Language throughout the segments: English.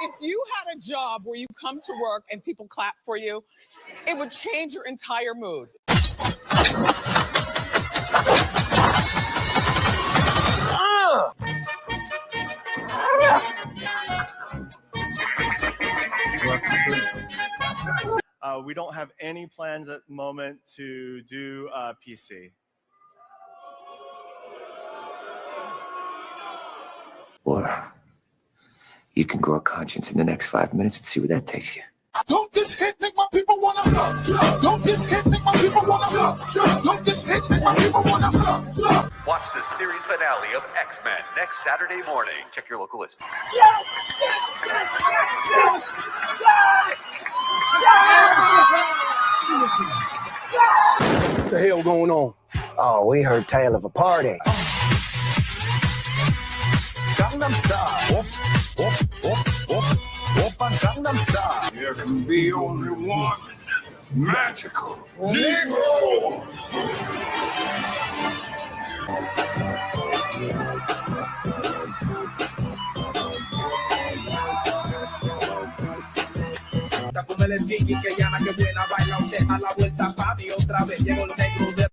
if you had a job where you come to work and people clap for you, it would change your entire mood. We don't have any plans at the moment to do PC. Or you can grow a conscience in the next 5 minutes and see where that takes you. Don't this hit make my people wanna stop? Don't this hit make my people wanna stop? Don't this hit make my people wanna stop? Watch the series finale of X-Men next Saturday morning. Check your local listing. What the hell going on? Oh, we heard tale of a party. Gangnam Style. Open Gangnam Style. There can be only one magical Negro. Que llama, que buena baila usted a la vuelta, papi, otra vez llegó los negros de...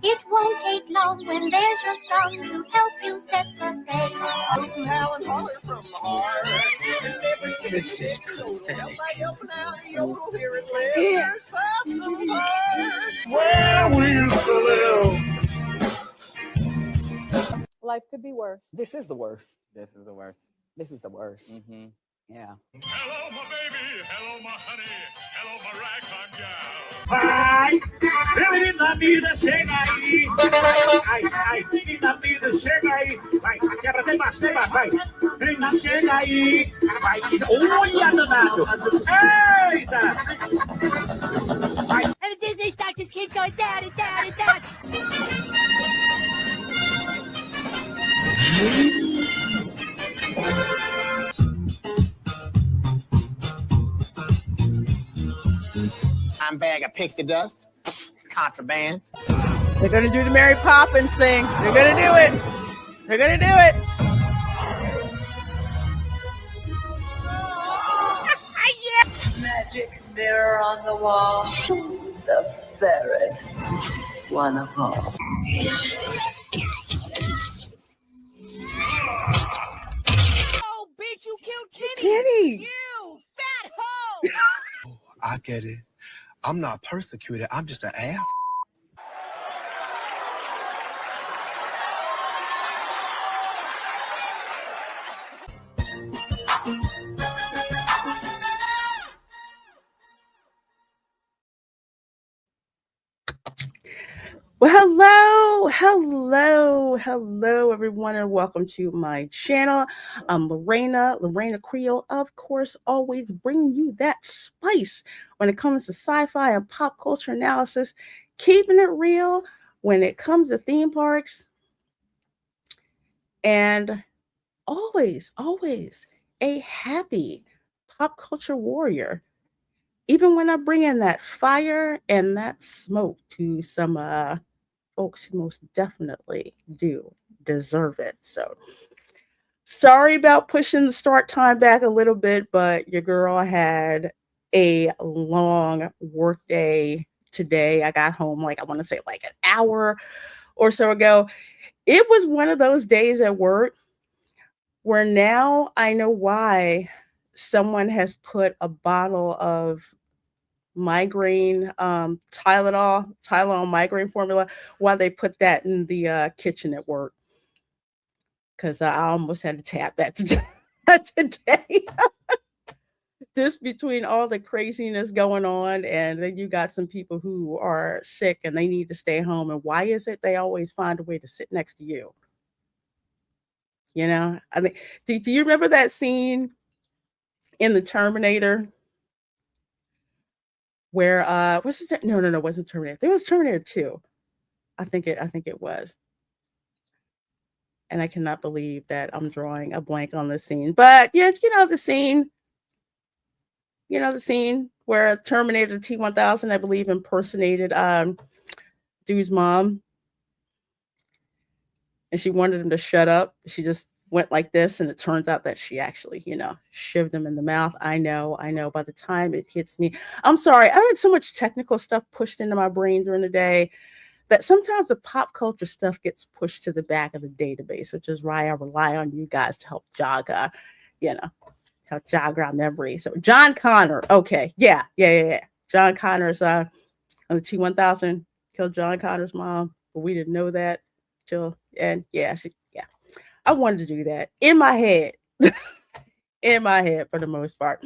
It won't take long when there's a song to help you set the pace. Howling hard from the heart. This is pathetic. Where we used to live. Life could be worse. This is the worst. This is the worst. This is the worst. Mm-hmm. Yeah. Hello, my baby. Hello, my honey. Hello, my ragtime gal. Ai, menina, mina, chega aí. Ai, menina, mina, chega aí. Vai, quebra, tem mais, vai. Menina, chega aí. Vai, olha, danado. Eita! And the Disney star just keeps going down and down and down. I'm bag of pixie dust. Contraband. They're going to do the Mary Poppins thing. They're going to do it. They're going to do it. Magic mirror on the wall. The fairest one of all. Oh, bitch, you killed Kenny. Kenny. You fat hoe. Oh, I get it. I'm not persecuted. I'm just an ass. Well, hello, everyone, and welcome to my channel. I'm Lorena Creole, of course, always bringing you that spice when it comes to sci-fi and pop culture analysis, keeping it real when it comes to theme parks, and always a happy pop culture warrior. Even when I bring in that fire and that smoke to some folks who most definitely do deserve it. So sorry about pushing the start time back a little bit, but your girl had a long work day today. I got home like an hour or so ago. It was one of those days at work where now I know why someone has put a bottle of migraine Tylenol migraine formula, while they put that in the kitchen at work, because I almost had to tap that today. Just between all the craziness going on, and then you got some people who are sick and they need to stay home, and why is it they always find a way to sit next to you? You know, I mean, do you remember that scene in the Terminator where it wasn't Terminator. There was Terminator 2. I think it was. And I cannot believe that I'm drawing a blank on the scene. But yeah, the scene where Terminator T-1000, I believe, impersonated dude's mom. And she wanted him to shut up. She just went like this, and it turns out that she actually, shoved him in the mouth. I know. By the time it hits me, I'm sorry. I had so much technical stuff pushed into my brain during the day that sometimes the pop culture stuff gets pushed to the back of the database, which is why I rely on you guys to help jog our memory. So John Connor. Okay. Yeah. John Connor's on the T-1000 killed John Connor's mom, but we didn't know that till, and yeah. I wanted to do that in my head, for the most part.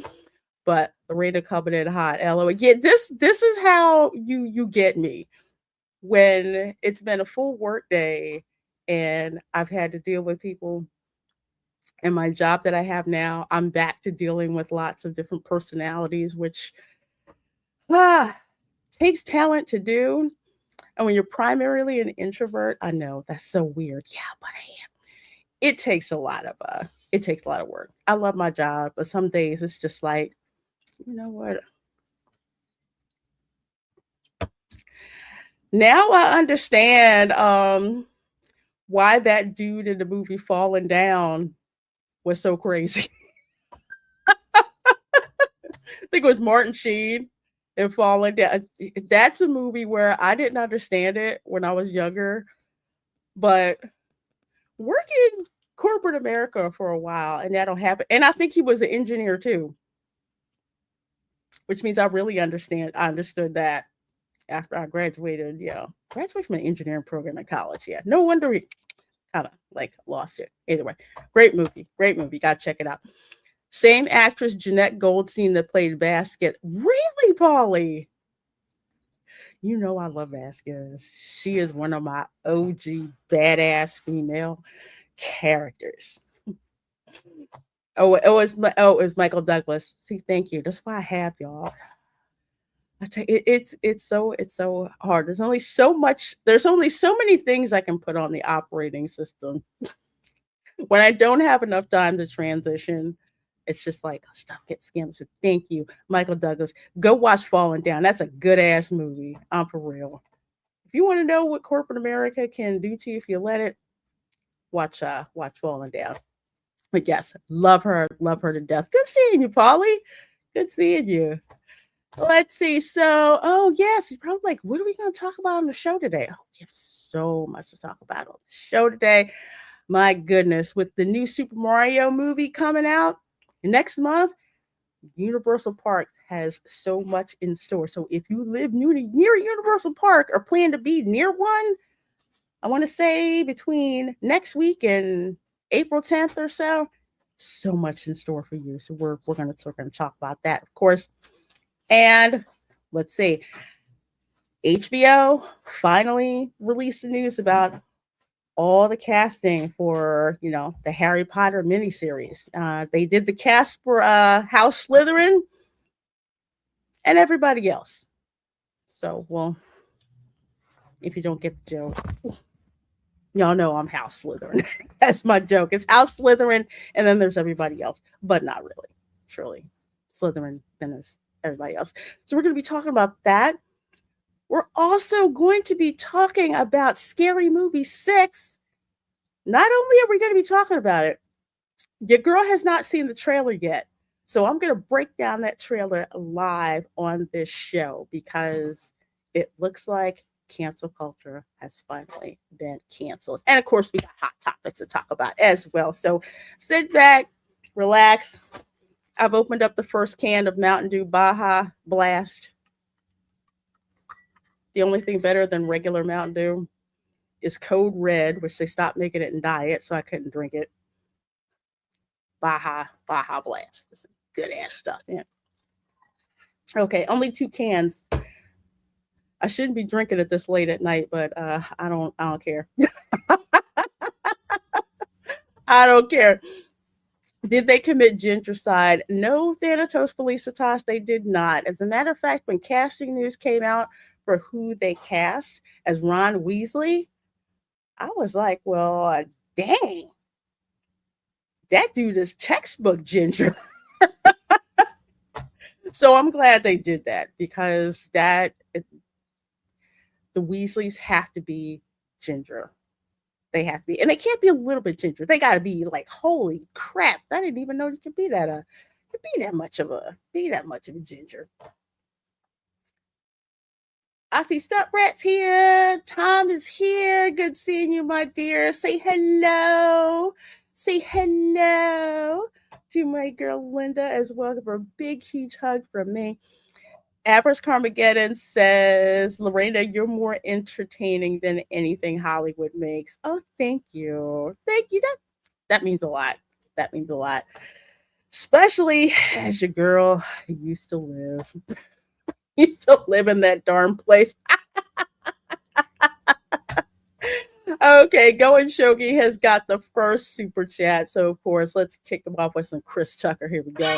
But Lorena coming in hot, LOL. Yeah, this is how you get me when it's been a full work day and I've had to deal with people. And my job that I have now, I'm back to dealing with lots of different personalities, which takes talent to do. And when you're primarily an introvert, I know that's so weird. Yeah, but I am. It takes a lot of work. I love my job, but some days it's just like, you know what? Now I understand why that dude in the movie Falling Down was so crazy. I think it was Martin Sheen and Falling Down. That's a movie where I didn't understand it when I was younger, but working corporate America for a while, and that'll happen. And I think he was an engineer too, which means I really understood that after I graduated. Graduated from an engineering program in college. Yeah, no wonder we kind of like lost it. Either way, great movie. Gotta check it out. Same actress Jeanette Goldstein that played Basket. Really, Polly? I love Vasquez. She is one of my OG badass female characters. It was Michael Douglas. See, thank you. That's why I have y'all. I tell you, it's so hard. There's only so many things I can put on the operating system. When I don't have enough time to transition, it's just like stuff gets scanned. So thank you, Michael Douglas. Go watch Falling Down. That's a good ass movie. I'm for real. If you want to know what corporate America can do to you if you let it, watch Falling Down. But yes, love her to death. Good seeing you, Polly. Good seeing you. Let's see. So, yes, you're probably like, what are we going to talk about on the show today? Oh, we have so much to talk about on the show today. My goodness, with the new Super Mario movie coming out next month, Universal Parks has so much in store. So if you live near Universal Park or plan to be near one, I want to say between next week and April 10th or so much in store for you. So we're going to talk about that, of course. And let's see, HBO finally released the news about all the casting for, the Harry Potter miniseries. They did the cast for House Slytherin and everybody else. So, well, if you don't get the joke, y'all know I'm House Slytherin. That's my joke. It's House Slytherin, and then there's everybody else, but not really. Truly, Slytherin, then there's everybody else. So we're going to be talking about that. We're also going to be talking about Scary Movie 6. Not only are we going to be talking about it, your girl has not seen the trailer yet. So I'm going to break down that trailer live on this show because it looks like cancel culture has finally been canceled. And of course, we got hot topics to talk about as well. So sit back, relax. I've opened up the first can of Mountain Dew Baja Blast. The only thing better than regular Mountain Dew is Code Red, which they stopped making it in diet, so I couldn't drink it. Baja Blast. This is good ass stuff, man. Okay, only 2 cans. I shouldn't be drinking it this late at night, but I don't care. I don't care. Did they commit gendercide? No, Thanatos Felicitas, they did not. As a matter of fact, when casting news came out for who they cast as Ron Weasley, I was like, well, dang. That dude is textbook ginger. So I'm glad they did that because the Weasleys have to be ginger. They have to be, and they can't be a little bit ginger. They got to be like, holy crap! I didn't even know you could be that much of a ginger. I see Stunt Rat's here. Tom is here. Good seeing you, my dear. Say hello. Say hello to my girl Linda as well. Give her a big, huge hug from me. Average Carmageddon says, Lorena, you're more entertaining than anything Hollywood makes. Oh, thank you. Thank you. That means a lot. That means a lot. Especially as your girl used to live. You still live in that darn place. Okay, Going Shogi has got the first super chat. So, of course, let's kick him off with some Chris Tucker. Here we go.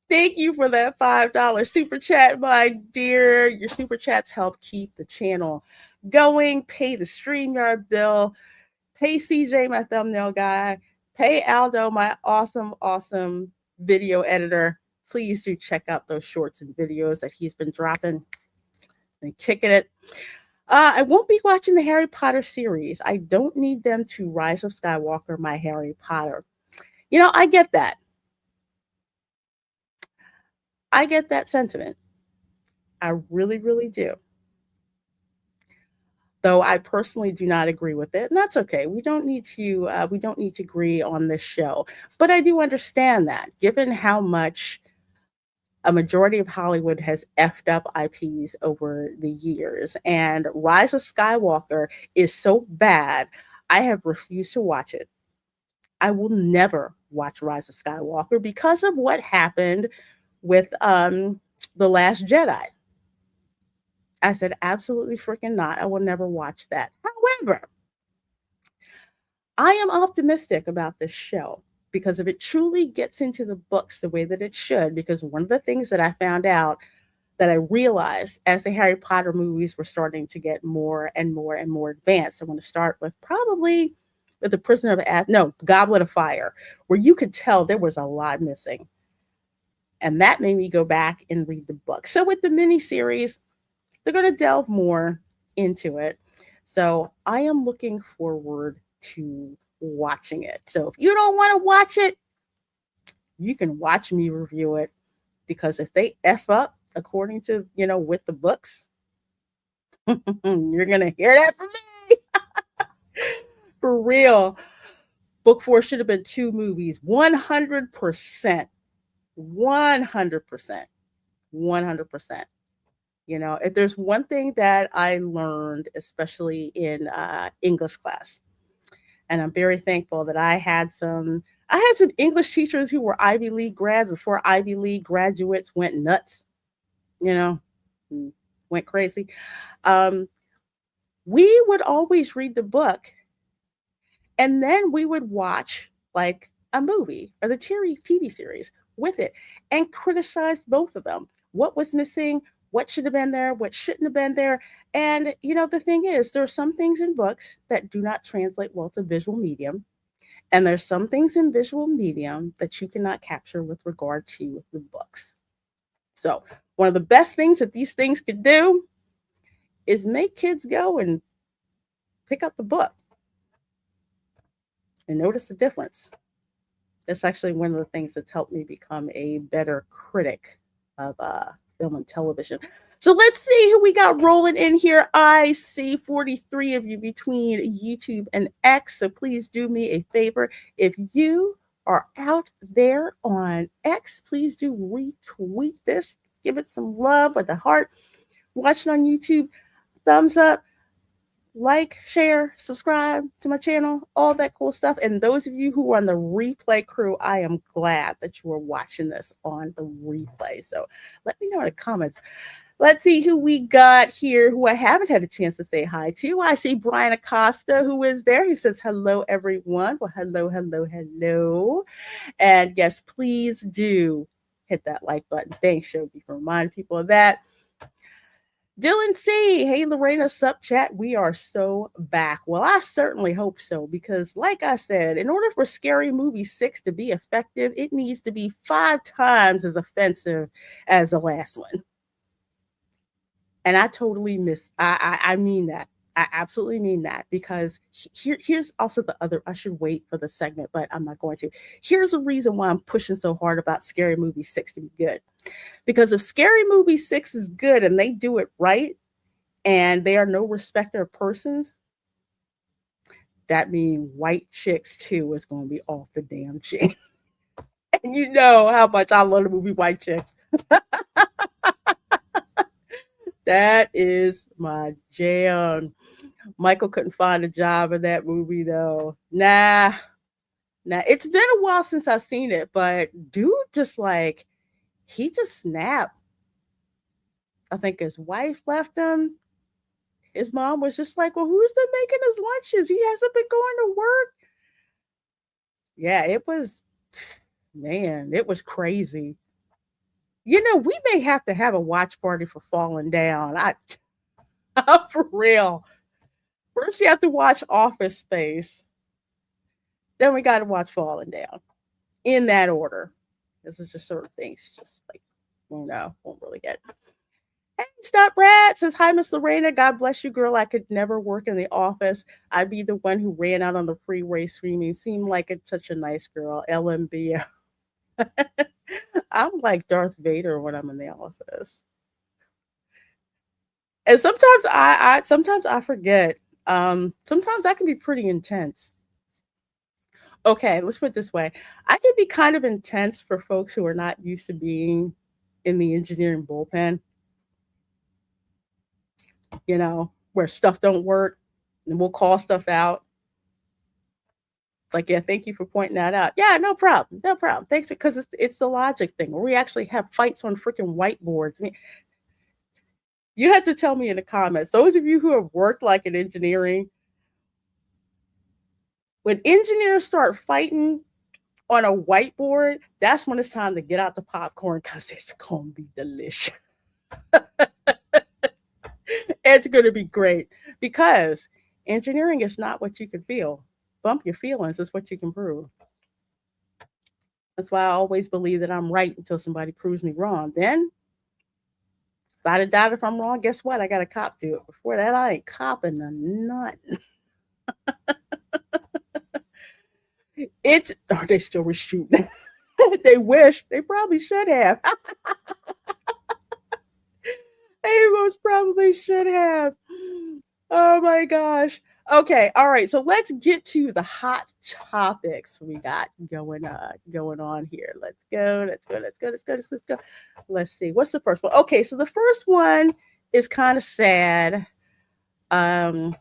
Thank you for that $5 super chat, my dear. Your super chats help keep the channel going. Pay the StreamYard bill. Pay CJ, my thumbnail guy. Pay Aldo, my awesome video editor. Please do check out those shorts and videos that he's been dropping and kicking it. I won't be watching the Harry Potter series. I don't need them to Rise of Skywalker my Harry Potter. You know, I get that. I get that sentiment. I really, really do. Though I personally do not agree with it, and that's okay. We don't need to agree on this show. But I do understand that, given how much a majority of Hollywood has effed up IPs over the years, and Rise of Skywalker is so bad, I have refused to watch it. I will never watch Rise of Skywalker because of what happened with The Last Jedi. I said, absolutely freaking not. I will never watch that. However, I am optimistic about this show because if it truly gets into the books the way that it should, because one of the things that I found out that I realized as the Harry Potter movies were starting to get more and more and more advanced, I'm going to start with probably with The Prisoner of Azkaban, no, Goblet of Fire, where you could tell there was a lot missing. And that made me go back and read the book. So with the miniseries, they're going to delve more into it. So I am looking forward to watching it. So if you don't want to watch it, you can watch me review it. Because if they F up according to, with the books, you're going to hear that from me. For real. Book 4 should have been 2 movies. 100%. 100%. 100%. If there's one thing that I learned, especially in English class, and I'm very thankful that I had some English teachers who were Ivy League grads before Ivy League graduates went nuts, went crazy. We would always read the book, and then we would watch like a movie or the TV series with it and criticize both of them. What was missing? What should have been there, what shouldn't have been there. And, the thing is, there are some things in books that do not translate well to visual medium. And there's some things in visual medium that you cannot capture with regard to the books. So one of the best things that these things could do is make kids go and pick up the book and notice the difference. That's actually one of the things that's helped me become a better critic of film and television. So let's see who we got rolling in here. I see 43 of you between YouTube and X. So please do me a favor. If you are out there on X, please do retweet this. Give it some love with a heart. Watch it on YouTube. Thumbs up. Like, share, subscribe to my channel, all that cool stuff. And those of you who are on the replay crew, I am glad that you are watching this on the replay. So let me know in the comments. Let's see who we got here who I haven't had a chance to say hi to. I see Brian Acosta, who is there. He says, hello, everyone. Well, hello. And yes, please do hit that like button. Thanks, Shogi, for reminding people of that. Dylan C. Hey, Lorena, sup chat. We are so back. Well, I certainly hope so, because like I said, in order for Scary Movie 6 to be effective, it needs to be 5 times as offensive as the last one. And I totally I mean that. I absolutely mean that, because here's also the other, I should wait for the segment, but I'm not going to. Here's the reason why I'm pushing so hard about Scary Movie 6 to be good. Because if Scary Movie 6 is good and they do it right, and they are no respecter of persons, that means White Chicks 2 is going to be off the damn chain. And you know how much I love the movie White Chicks. That is my jam. Michael couldn't find a job in that movie, though. Nah, it's been a while since I've seen it, but dude just like, he just snapped. I think his wife left him. His mom was just like, well, who's been making his lunches? He hasn't been going to work. Yeah, it was, man, it was crazy. You know, we may have to have a watch party for Falling Down. For real. First, you have to watch Office Space. Then we got to watch Falling Down. In that order. This is just sort of things, just like, won't really get. Hey, Stop Brad says, hi, Miss Lorena. God bless you, girl. I could never work in the office. I'd be the one who ran out on the freeway screaming. Seemed like such a nice girl. LMBO. I'm like Darth Vader when I'm in the office. And sometimes I forget. Sometimes I can be pretty intense. Okay, let's put it this way. I can be kind of intense for folks who are not used to being in the engineering bullpen. You know, where stuff don't work and we'll call stuff out. Like, yeah, thank you for pointing that out. Yeah, no problem. Thanks, because it's the logic thing where we actually have fights on freaking whiteboards. You had to tell me in the comments, those of you who have worked like in engineering, when engineers start fighting on a whiteboard, that's when it's time to get out the popcorn, because it's going to be delicious. It's going to be great, because engineering is not what you can feel. Bump your feelings is what you can prove. That's why I always believe that I'm right until somebody proves me wrong. Then, if I'd have died if I'm wrong, guess what? I got to cop to it. Before that, I ain't copping nothing. They still were shooting. They wish. They probably should have. They most probably should have. Oh my gosh. Okay, all right. So let's get to the hot topics we got going on here. Let's go. Let's see. What's the first one? Okay, so the first one is kind of sad. But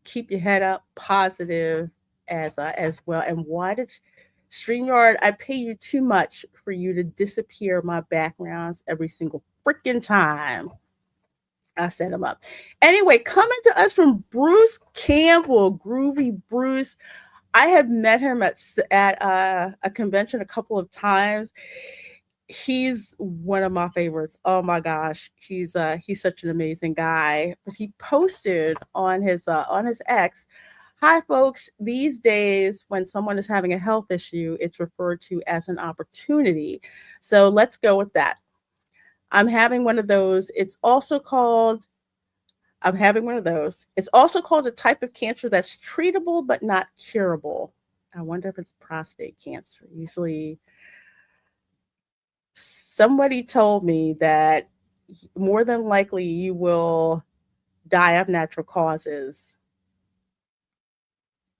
keep your head up, positive as well. And why did StreamYard, I pay you too much for you to disappear my backgrounds every single freaking time I set them up. Anyway, coming to us from Bruce Campbell, Groovy Bruce. I have met him at a convention a couple of times. He's one of my favorites. Oh my gosh, he's such an amazing guy. But he posted on his X, hi folks, these days when someone is having a health issue, it's referred to as an opportunity. So let's go with that. I'm having one of those. It's also called a type of cancer that's treatable but not curable. I wonder if it's prostate cancer. Usually somebody told me that more than likely you will die of natural causes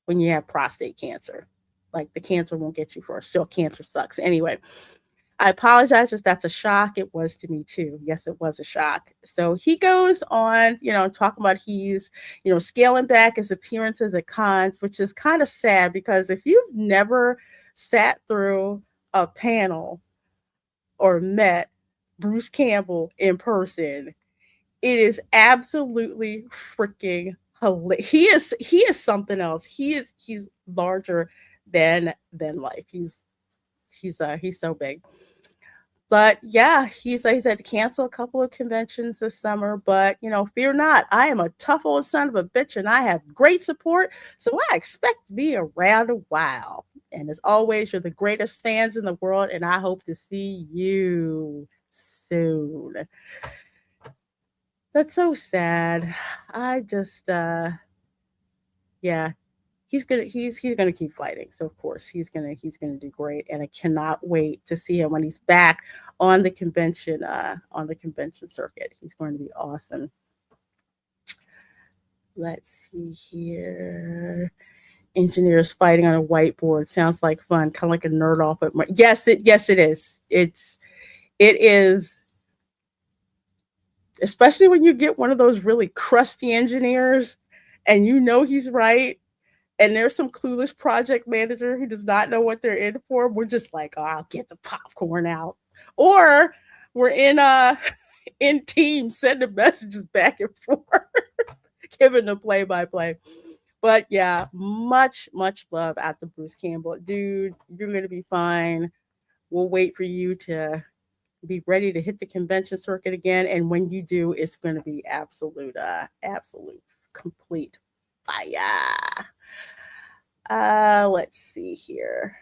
when you have prostate cancer. Like, the cancer won't get you first. Still, cancer sucks. Anyway, I apologize if that's a shock. It was to me too. Yes, it was a shock. So he goes on, talking about he's, scaling back his appearances at cons, which is kind of sad, because if you've never sat through a panel or met Bruce Campbell in person, it is absolutely freaking hilarious. He is something else. He's larger than life. He's so big. But yeah, he had to cancel a couple of conventions this summer. But fear not, I am a tough old son of a bitch, and I have great support. So I expect to be around a while. And as always, you're the greatest fans in the world, and I hope to see you soon. That's so sad. I just yeah, he's gonna keep fighting. So of course he's gonna do great, and I cannot wait to see him when he's back on the convention circuit. He's going to be awesome. Let's see here. Engineers fighting on a whiteboard sounds like fun, kind of like a nerd off. But yes, it is. It is. Especially when you get one of those really crusty engineers, and he's right. And there's some clueless project manager who does not know what they're in for. We're just like, I'll get the popcorn out. Or we're in teams sending messages back and forth, giving the play-by-play. But yeah, much, much love out to Bruce Campbell. Dude, you're going to be fine. We'll wait for you to be ready to hit the convention circuit again. And when you do, it's going to be absolute, complete fire. Let's see here.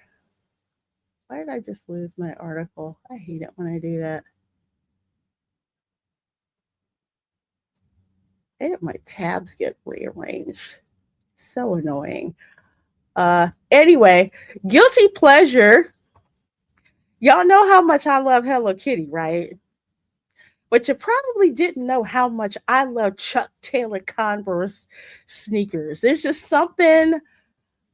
Why did I just lose my article? I hate it when I do that. I hate it my tabs get rearranged. So annoying. Anyway, guilty pleasure. Y'all know how much I love Hello Kitty, right? But you probably didn't know how much I love Chuck Taylor Converse sneakers. There's just something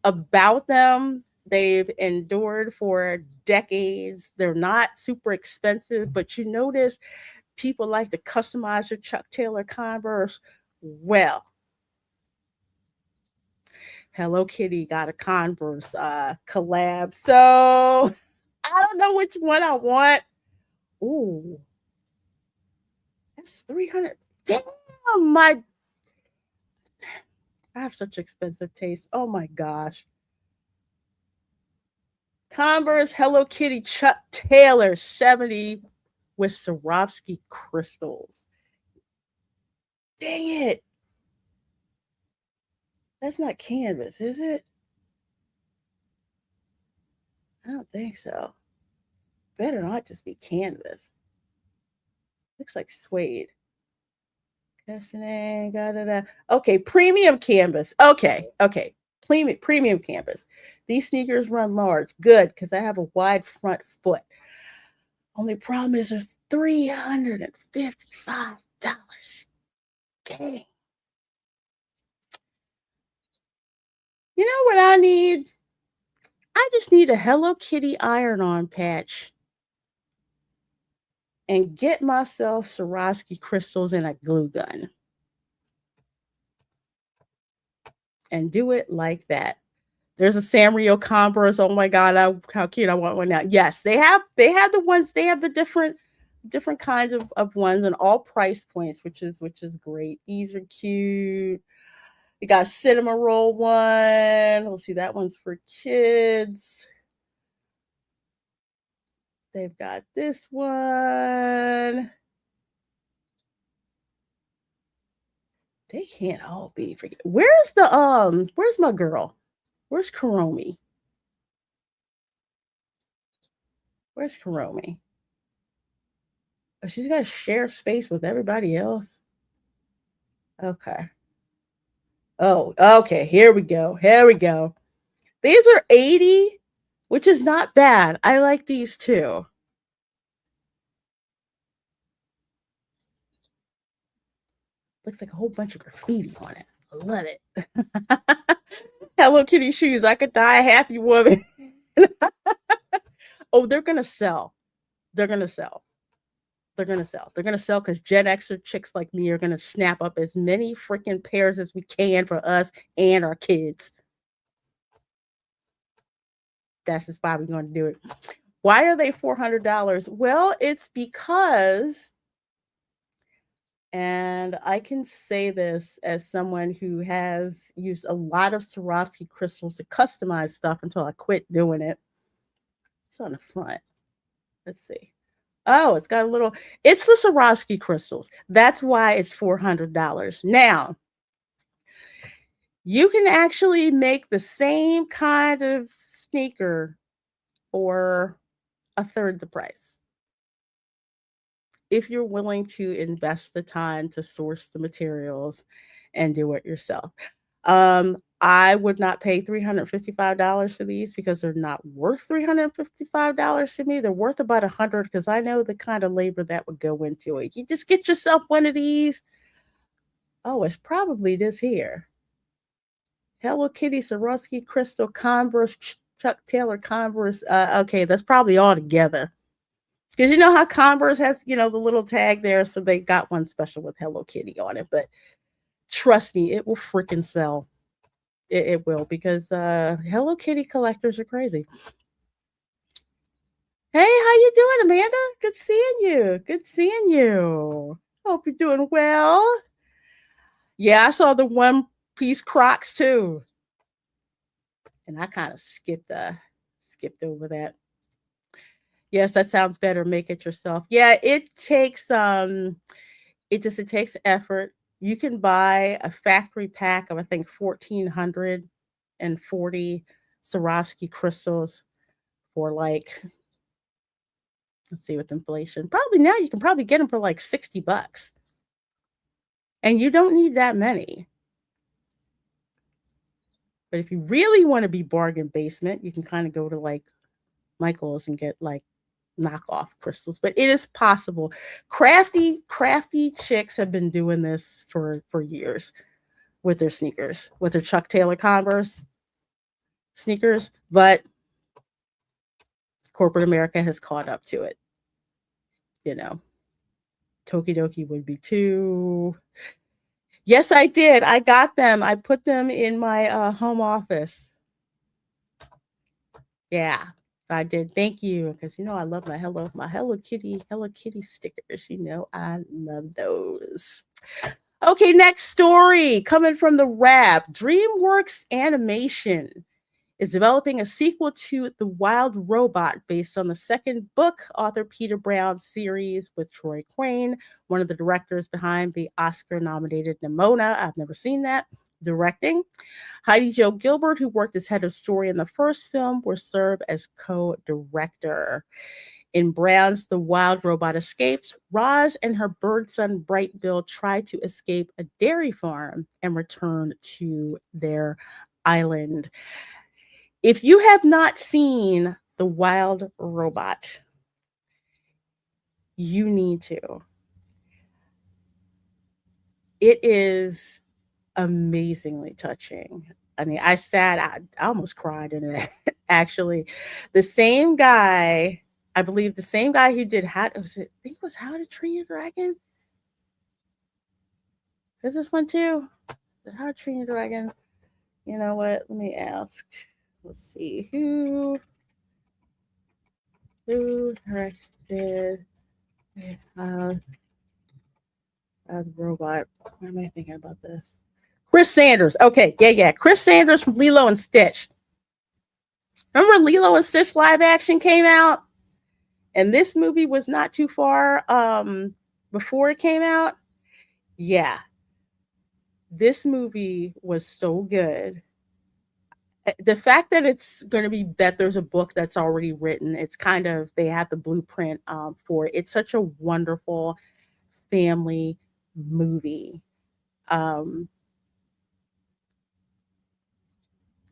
about them. They've endured for decades. They're not super expensive, but you notice people like to customize their Chuck Taylor Converse. Well, Hello Kitty got a Converse collab. So I don't know which one I want. Ooh, that's $300. Damn, I have such expensive taste. Oh my gosh. Converse Hello Kitty Chuck Taylor 70 with Swarovski crystals. Dang it. That's not canvas, is it? I don't think so. Better not just be canvas. Looks like suede. Cushioning, Okay, premium canvas. Okay. Premium canvas. These sneakers run large. Good, because I have a wide front foot. Only problem is there's $355. Dang. You know what I need? I just need a Hello Kitty iron-on patch and get myself Swarovski crystals and a glue gun. And do it like that. There's a Sanrio Converse. Oh my God, how cute. I want one now. Yes, they have the ones, they have the different kinds of ones and all price points, which is great. These are cute. You got cinema roll one. Let's see, that one's for kids. They've got this one. They can't all be forget. Where's my girl? Where's Karomi? Where's Karomi? Oh, she's got to share space with everybody else. Okay. Oh, okay. Here we go. These are 80, which is not bad. I like these too. Looks like a whole bunch of graffiti on it. I love it. Hello Kitty shoes. I could die a happy woman. Oh, they're going to sell. They're going to sell because Gen Xer chicks like me are going to snap up as many freaking pairs as we can for us and our kids. That's just why we're going to do it. Why are they $400? Well, it's because, and I can say this as someone who has used a lot of Swarovski crystals to customize stuff until I quit doing it. It's on the front. Let's see. Oh, it's got a little, it's the Swarovski crystals. That's why it's $400. Now, you can actually make the same kind of sneaker for a third the price if you're willing to invest the time to source the materials and do it yourself. I would not pay $355 for these because they're not worth $355 to me. They're worth about $100 because I know the kind of labor that would go into it. You just get yourself one of these. Oh, it's probably this here. Hello Kitty, Swarovski Crystal, Converse, Chuck Taylor Converse. Okay, that's probably all together. Because you know how Converse has, the little tag there, so they got one special with Hello Kitty on it. But trust me, it will freaking sell. It will, because Hello Kitty collectors are crazy. Hey, how you doing, Amanda? Good seeing you. Good seeing you. Hope you're doing well. Yeah, I saw the one-piece Crocs too. And I kind of skipped over that. Yes, that sounds better. Make it yourself. Yeah, it takes it takes effort. You can buy a factory pack of I think 1,440 Swarovski crystals for like, let's see, with inflation. Probably now you can probably get them for like $60. And you don't need that many. But if you really want to be bargain basement, you can kind of go to like Michael's and get like knockoff crystals. But it is possible. Crafty chicks have been doing this for years with their sneakers, with their Chuck Taylor Converse sneakers. But corporate America has caught up to it. Tokidoki would be too. Yes, I did. I got them. I put them in my home office. Yeah, I did. Thank you. Because I love my Hello Kitty stickers. I love those. Okay, next story coming from the Wrap. DreamWorks Animation is developing a sequel to The Wild Robot based on the second book, author Peter Brown's series with Troy Crane, one of the directors behind the Oscar-nominated Nimona. I've never seen that. Directing. Heidi Jo Gilbert, who worked as head of story in the first film, will serve as co-director. In Brown's The Wild Robot Escapes, Roz and her bird son Brightbill try to escape a dairy farm and return to their island. If you have not seen The Wild Robot, you need to. It is amazingly touching. I mean, I almost cried in it, actually. The same guy, I believe the same guy who did How to Train Your Dragon? Is this one too? Is it How to Train Your Dragon? You know what? Let me ask. Let's see who directed Robot. Why am I thinking about this? Chris Sanders. Okay, yeah. Chris Sanders from Lilo and Stitch. Remember Lilo and Stitch live action came out? And this movie was not too far before it came out. Yeah. This movie was so good. The fact that it's going to be that there's a book that's already written, it's kind of, they have the blueprint for it. It's such a wonderful family movie.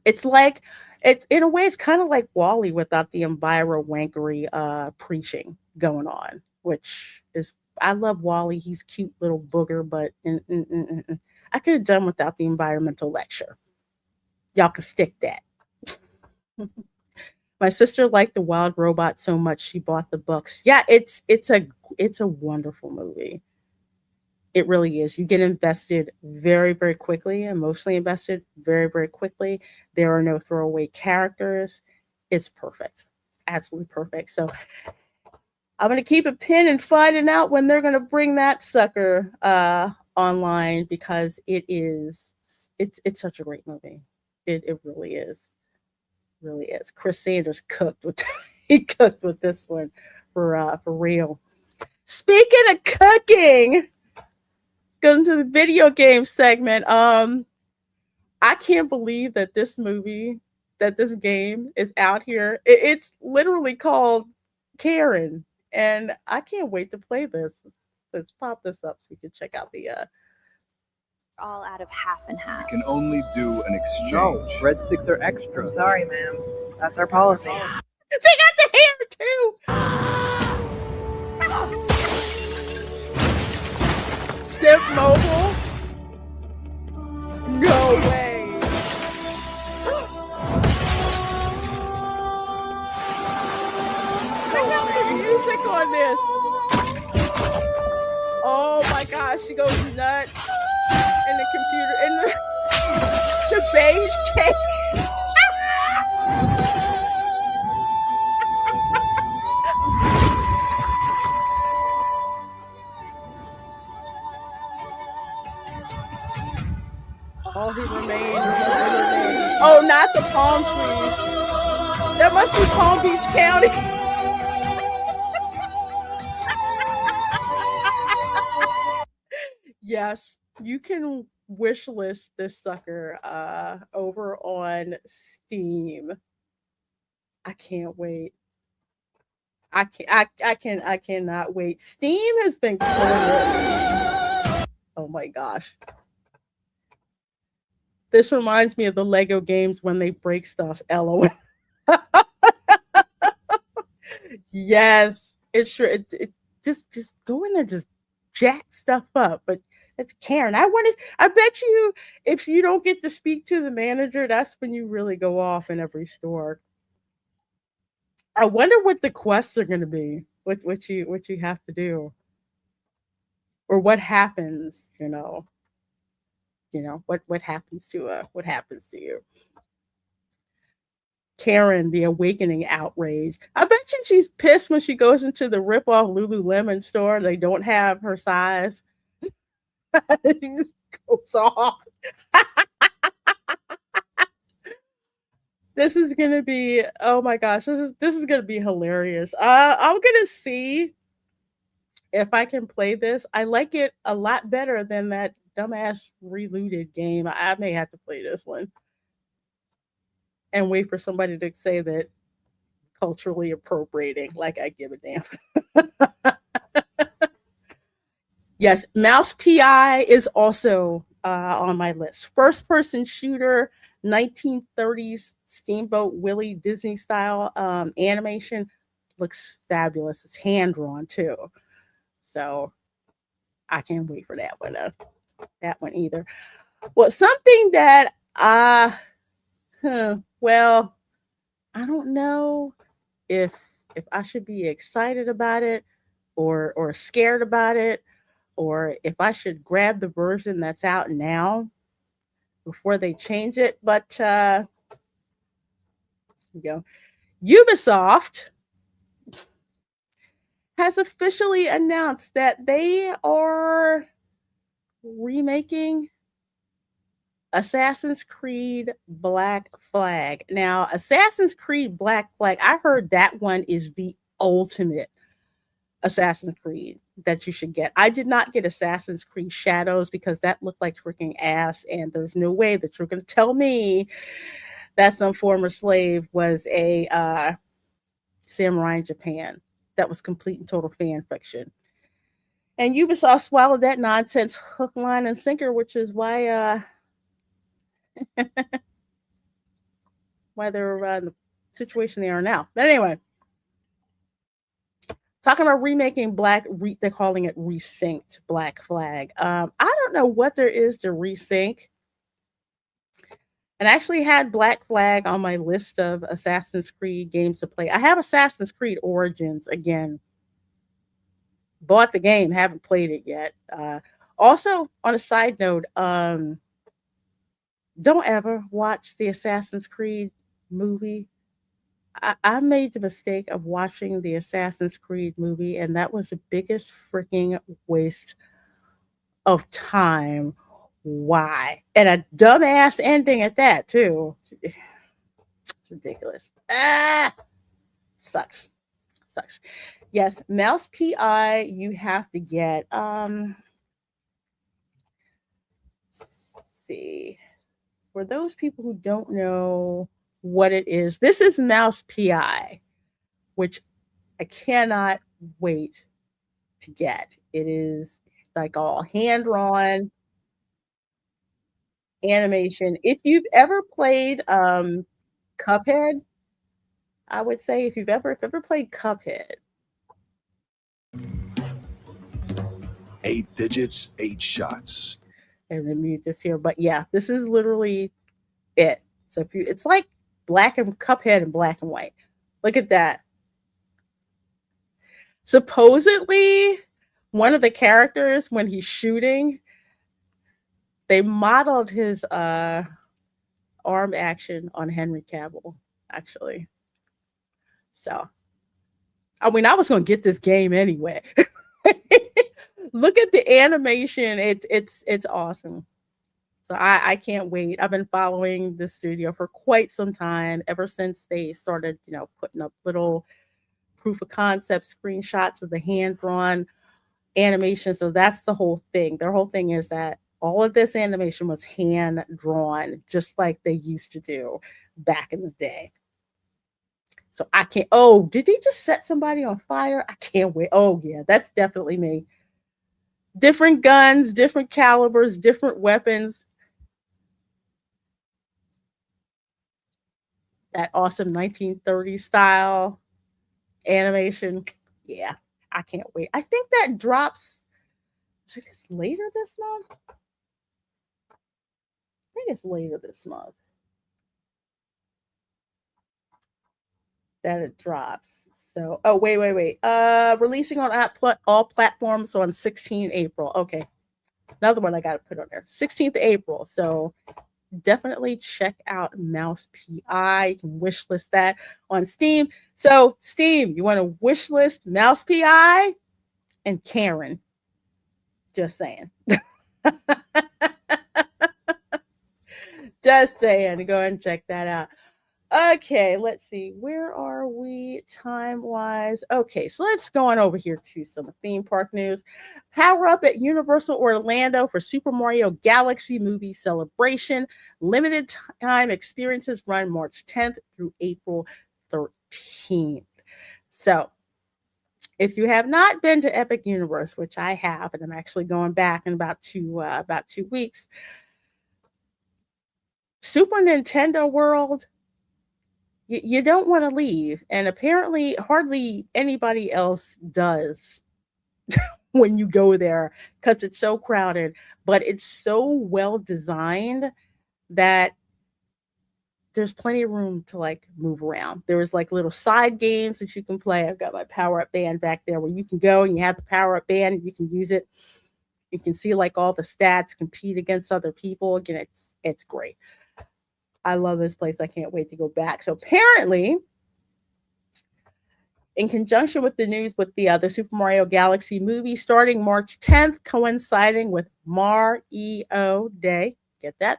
It's like, it's in a way, it's kind of like Wall-E without the enviro wankery preaching going on, which is, I love Wall-E. He's cute little booger, but I could have done without the environmental lecture. Y'all can stick that. My sister liked The Wild Robot so much she bought the books. Yeah, it's a wonderful movie. It really is. You get invested very, very quickly, emotionally invested very, very quickly. There are no throwaway characters. It's perfect. Absolutely perfect. So I'm going to keep a pin and finding out when they're going to bring that sucker online, because it's such a great movie. It really is. Really is. Chris Sanders cooked with he cooked with this one for real. Speaking of cooking, going to the video game segment. I can't believe that this game is out here. It's literally called Karen, and I can't wait to play this. Let's pop this up so we can check out the all out of half and half. You can only do an exchange. No, breadsticks are extra. I'm sorry, ma'am. That's our policy. They got the hair too. Step mobile. No way. Check out the music on this. Oh my gosh, she goes nuts in the computer in the beige cake. Oh, he remained. Oh, not the palm trees. That must be Palm Beach County. Yes, you can wish list this sucker over on Steam. I can't wait. I cannot wait. Steam has been cool. Oh my gosh. This reminds me of the Lego games when they break stuff. LOL. Yes, it's sure. It just go in there, just jack stuff up. But it's Karen. I bet you if you don't get to speak to the manager, that's when you really go off in every store. I wonder what the quests are going to be. What you have to do, or what happens. What happens to you. Karen, the awakening outrage. I bet you she's pissed when she goes into the rip-off Lululemon store. They don't have her size. She just goes off. This is gonna be, oh my gosh, this is gonna be hilarious. I'm gonna see if I can play this. I like it a lot better than that dumbass Reloaded game. I may have to play this one and wait for somebody to say that culturally appropriating, like I give a damn. Yes, Mouse PI is also on my list. First person shooter, 1930s Steamboat Willie Disney style animation. Looks fabulous. It's hand drawn too. So I can't wait for that one either. Well, something that well, I don't know if I should be excited about it or scared about it, or if I should grab the version that's out now before they change it. But Ubisoft has officially announced that they are remaking Assassin's Creed Black Flag. Now, Assassin's Creed Black Flag, I heard that one is the ultimate Assassin's Creed that you should get. I did not get Assassin's Creed Shadows because that looked like freaking ass, and there's no way that you're going to tell me that some former slave was a samurai in Japan. That was complete and total fan fiction. And Ubisoft swallowed that nonsense hook, line, and sinker, which is why why they're in the situation they are now. But anyway, talking about remaking they're calling it resynced Black Flag. I don't know what there is to resync. And I actually had Black Flag on my list of Assassin's Creed games to play. I have Assassin's Creed Origins again. Bought the game, haven't played it yet. Also, on a side note, don't ever watch the Assassin's Creed movie. I made the mistake of watching the Assassin's Creed movie, and that was the biggest freaking waste of time. Why? And a dumbass ending at that, too. It's ridiculous. Sucks. Yes, Mouse PI, you have to get let's see. For those people who don't know what it is, this is Mouse PI, which I cannot wait to get. It is like all hand drawn animation. If you've ever played Cuphead, I would say if you've ever played Cuphead. 8 digits, 8 shots. And then mute this here. But yeah, this is literally it. So if you, it's like black and Cuphead in black and white. Look at that. Supposedly, one of the characters when he's shooting, they modeled his arm action on Henry Cavill, actually. So, I mean, I was gonna get this game anyway. Look at the animation; it's awesome. So I can't wait. I've been following the studio for quite some time, ever since they started, putting up little proof of concept screenshots of the hand drawn animation. So that's the whole thing. Their whole thing is that all of this animation was hand drawn, just like they used to do back in the day. So I can't. Oh, did he just set somebody on fire? I can't wait. Oh, yeah, that's definitely me. Different guns, different calibers, different weapons. That awesome 1930s style animation. Yeah, I can't wait. I think that drops. Is it later this month? I think it's later this month that it drops. So, oh, wait. Releasing on all platforms on 16 April. Okay. Another one I got to put on there. 16th April. So definitely check out Mouse PI. You can wish list that on Steam. So, Steam, you want to wish list Mouse PI and Karen. Just saying. Just saying. Go ahead and check that out. Okay, let's see. Where are we time-wise? Okay, so let's go on over here to some theme park news. Power up at Universal Orlando for Super Mario Galaxy Movie Celebration. Limited time experiences run March 10th through April 13th. So, if you have not been to Epic Universe, which I have, and I'm actually going back in about 2 weeks, Super Nintendo World, you don't want to leave, and apparently hardly anybody else does when you go there because it's so crowded, but it's so well designed that there's plenty of room to like move around. There's like little side games that you can play. I've got my power-up band back there where you can go and you have the power-up band and you can use it. You can see like all the stats compete against other people. Again, it's great. I love this place. I can't wait to go back. So apparently, in conjunction with the news with the Super Mario Galaxy movie starting March 10th, coinciding with Mario Day, get that,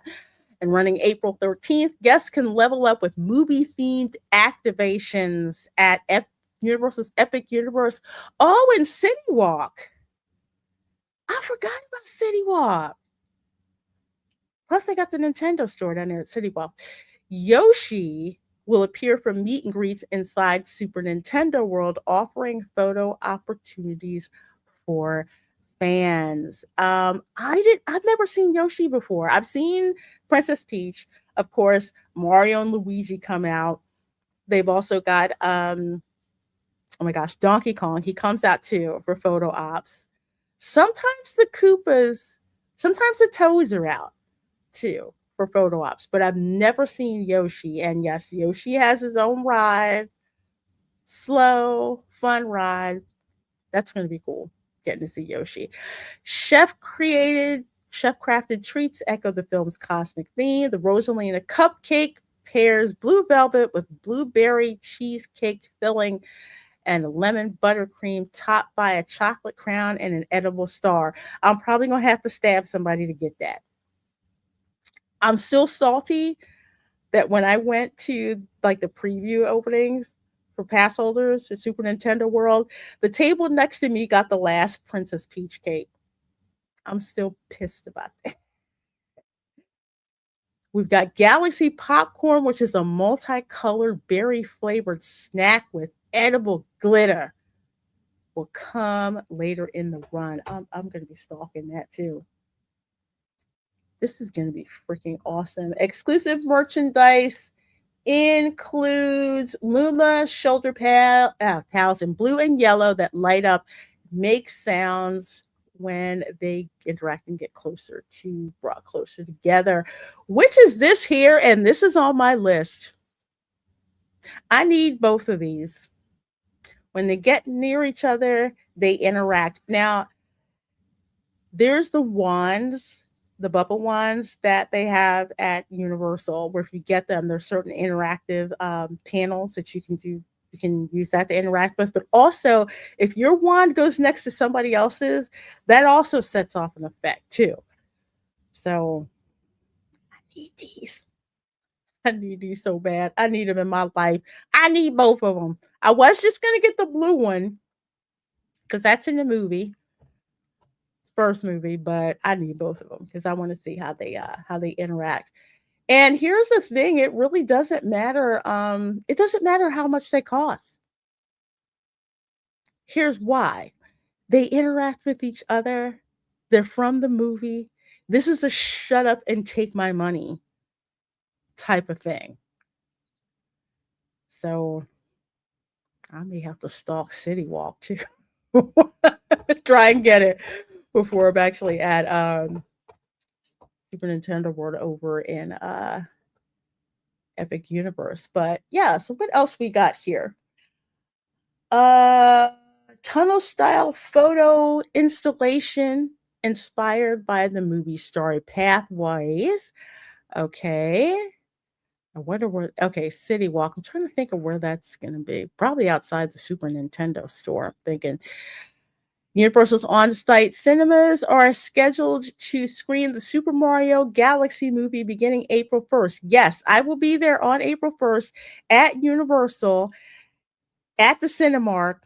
and running April 13th, guests can level up with movie-themed activations at Universal's Epic Universe, all in City Walk. I forgot about City Walk. Plus, they got the Nintendo store down there at City Walk. Yoshi will appear for meet and greets inside Super Nintendo World, offering photo opportunities for fans. I've never seen Yoshi before. I've seen Princess Peach, of course. Mario and Luigi come out. They've also got oh my gosh, Donkey Kong. He comes out too for photo ops. Sometimes the Koopas, sometimes the Toads are out too for photo ops, but I've never seen Yoshi. And yes, Yoshi has his own ride, slow, fun ride. That's going to be cool, getting to see Yoshi. Chef-crafted treats echo the film's cosmic theme. The Rosalina cupcake pairs blue velvet with blueberry cheesecake filling and lemon buttercream topped by a chocolate crown and an edible star. I'm probably going to have to stab somebody to get that. I'm still salty that when I went to like the preview openings for pass holders for Super Nintendo World. The table next to me got the last Princess Peach cake. I'm still pissed about that. We've got Galaxy Popcorn, which is a multicolored berry flavored snack with edible glitter. Will come later in the run. I'm going to be stalking that too. This is going to be freaking awesome. Exclusive merchandise includes Luma shoulder pads in blue and yellow that light up, make sounds when they interact and get brought closer together. Which is this here, and this is on my list. I need both of these. When they get near each other, they interact. Now, there's the wands, the bubble wands that they have at Universal, where if you get them, there's certain interactive panels that you can do. You can use that to interact with. But also, if your wand goes next to somebody else's, that also sets off an effect too. So I need these. I need these so bad. I need them in my life. I need both of them. I was just going to get the blue one because that's in the movie. First movie, but I need both of them because I want to see how they interact. And here's the thing, it really doesn't matter. It doesn't matter how much they cost. Here's why. They interact with each other. They're from the movie. This is a shut up and take my money type of thing. So I may have to stalk City Walk too. Try and get it before I'm actually at Super Nintendo World over in Epic Universe. But yeah, so what else we got here? Tunnel style photo installation inspired by the movie Starry Pathways. Okay. I wonder where, okay, City Walk. I'm trying to think of where that's going to be. Probably outside the Super Nintendo store, I'm thinking. Universal's on-site cinemas are scheduled to screen the Super Mario Galaxy movie beginning April 1st. Yes, I will be there on April 1st at Universal at the Cinemark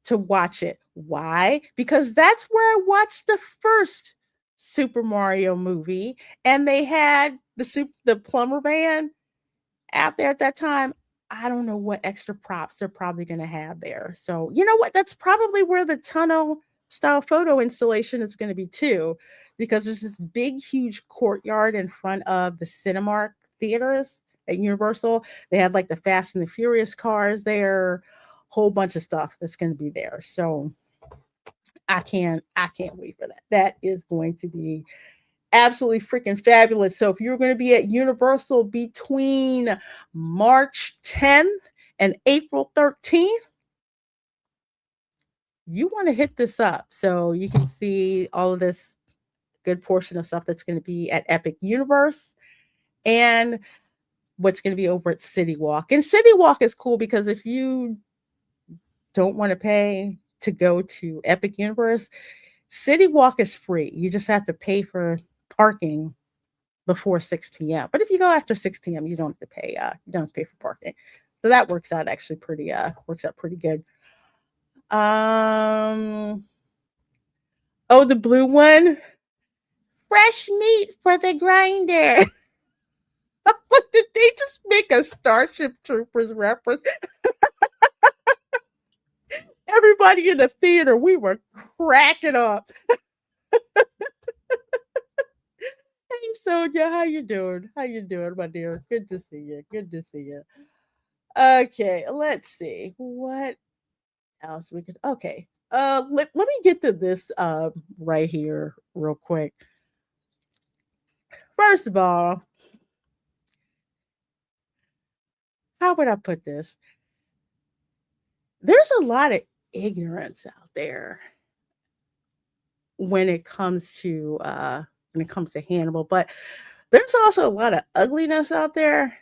to watch it. Why? Because that's where I watched the first Super Mario movie, and they had the plumber van out there at that time. I don't know what extra props they're probably going to have there. So, you know what? That's probably where the tunnel style photo installation is going to be too, because there's this big, huge courtyard in front of the Cinemark theaters at Universal. They had like the Fast and the Furious cars there, whole bunch of stuff that's going to be there. So I can't wait for that. That is going to be absolutely freaking fabulous. So if you're going to be at Universal between March 10th and April 13th, you want to hit this up so you can see all of this good portion of stuff that's going to be at Epic Universe and what's going to be over at City Walk. And City Walk is cool because if you don't want to pay to go to Epic Universe, City Walk is free. You just have to pay for parking before 6 p.m. But if you go after 6 p.m., you don't have to pay. You don't have to pay for parking. So that works out actually pretty good. Oh, the blue one. Fresh meat for the grinder. Like, did they just make a Starship Troopers reference? Everybody in the theater, we were cracking up. Hey, Sonia, how you doing? How you doing, my dear? Good to see you. Good to see you. Okay, let's see what else we could. Okay, let me get to this right here real quick. First of all, how would I put this? There's a lot of ignorance out there when it comes to Hannibal, but there's also a lot of ugliness out there.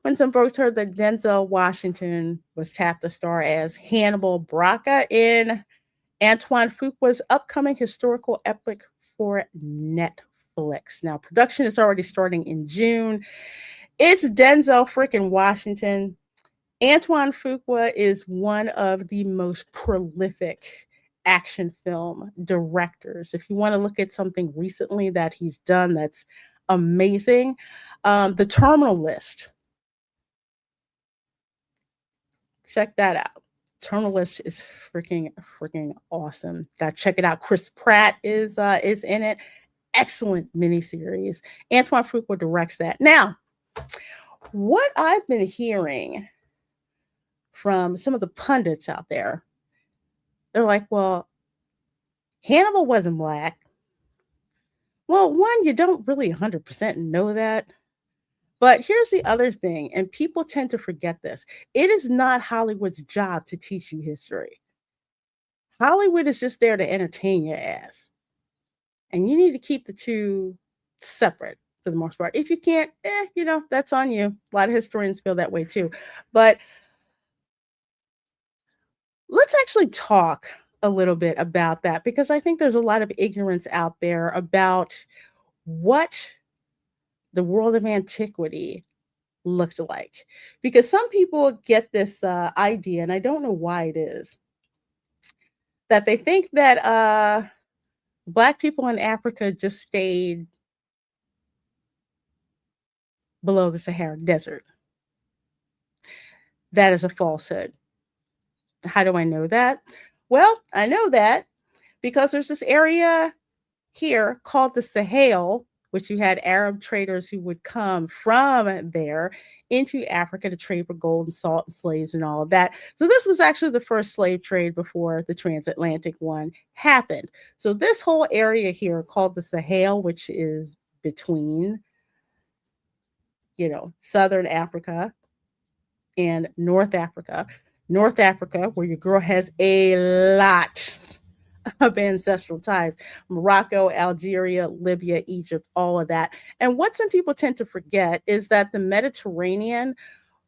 When some folks heard that Denzel Washington was tapped to star as Hannibal Barca in Antoine Fuqua's upcoming historical epic for Netflix. Now, production is already starting in June. It's Denzel freaking Washington. Antoine Fuqua is one of the most prolific action film directors. If you want to look at something recently that he's done that's amazing, The Terminal List. Check that out. Terminal List is freaking awesome. Gotta check it out. Chris Pratt is in it. Excellent miniseries. Antoine Fuqua directs that. Now, what I've been hearing from some of the pundits out there, they're like, well, Hannibal wasn't black. Well, one, you don't really 100% know that. But here's the other thing, and people tend to forget this. It is not Hollywood's job to teach you history. Hollywood is just there to entertain your ass. And you need to keep the two separate for the most part. If you can't, that's on you. A lot of historians feel that way too. But let's actually talk a little bit about that, because I think there's a lot of ignorance out there about what the world of antiquity looked like. Because some people get this idea, and I don't know why it is, that they think that Black people in Africa just stayed below the Sahara Desert. That is a falsehood. How do I know that? Well, I know that because there's this area here called the Sahel, which you had Arab traders who would come from there into Africa to trade for gold and salt and slaves and all of that. So this was actually the first slave trade before the transatlantic one happened. So this whole area here called the Sahel, which is between, Southern Africa and North Africa. North Africa, where your girl has a lot of ancestral ties. Morocco, Algeria, Libya, Egypt, all of that. And what some people tend to forget is that the Mediterranean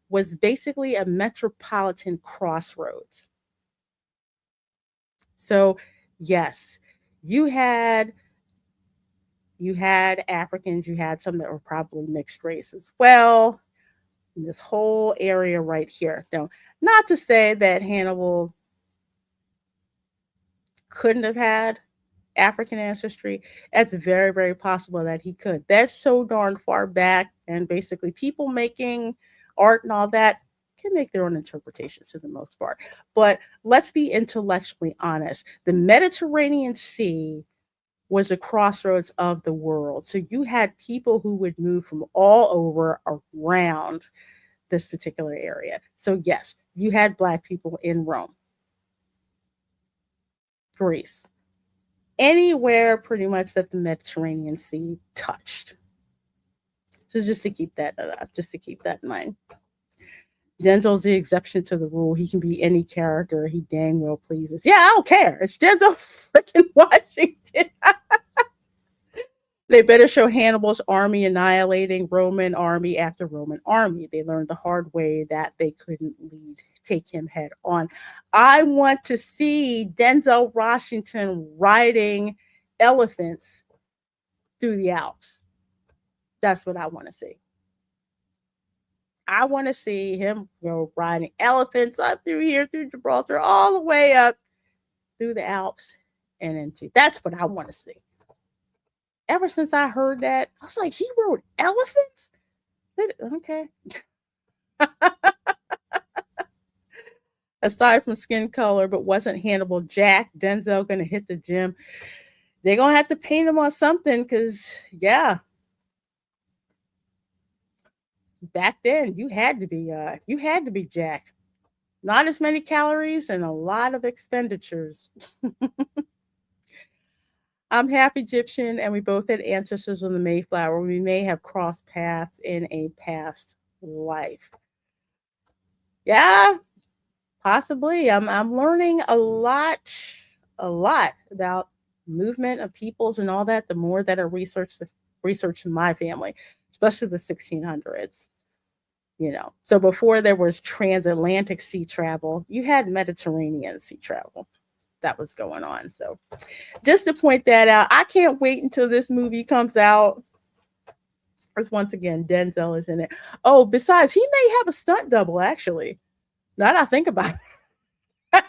was basically a metropolitan crossroads. So, yes, you had Africans, you had some that were probably mixed race as well. In this whole area right here. Now, not to say that Hannibal couldn't have had African ancestry. That's very, very possible that he could. That's so darn far back, and basically people making art and all that can make their own interpretations for the most part. But let's be intellectually honest. The Mediterranean Sea was a crossroads of the world. So you had people who would move from all over around this particular area. So yes, you had Black people in Rome, Greece, anywhere pretty much that the Mediterranean Sea touched. So just to keep that in mind. Denzel's the exception to the rule. He can be any character he dang well pleases. Yeah, I don't care. It's Denzel freaking Washington. They better show Hannibal's army annihilating Roman army after Roman army. They learned the hard way that they couldn't take him head on. I want to see Denzel Washington riding elephants through the Alps. That's what I want to see. I want to see him riding elephants up through here, through Gibraltar, all the way up through the Alps and into. That's what I want to see. Ever since I heard that, I was like, he rode elephants? Okay. Aside from skin color, but wasn't Hannibal Jack Denzel going to hit the gym? They're going to have to paint him on something because, yeah. Back then, you had to be jacked. Not as many calories and a lot of expenditures. I'm half Egyptian, and we both had ancestors on the Mayflower. We may have crossed paths in a past life. Yeah, possibly. I'm learning a lot about movement of peoples and all that. The more that I research my family, especially the 1600s. So before there was transatlantic sea travel, you had Mediterranean sea travel. That was going on. So just to point that out, I can't wait until this movie comes out. Because once again, Denzel is in it. Oh, besides, he may have a stunt double, actually. Now that I think about it.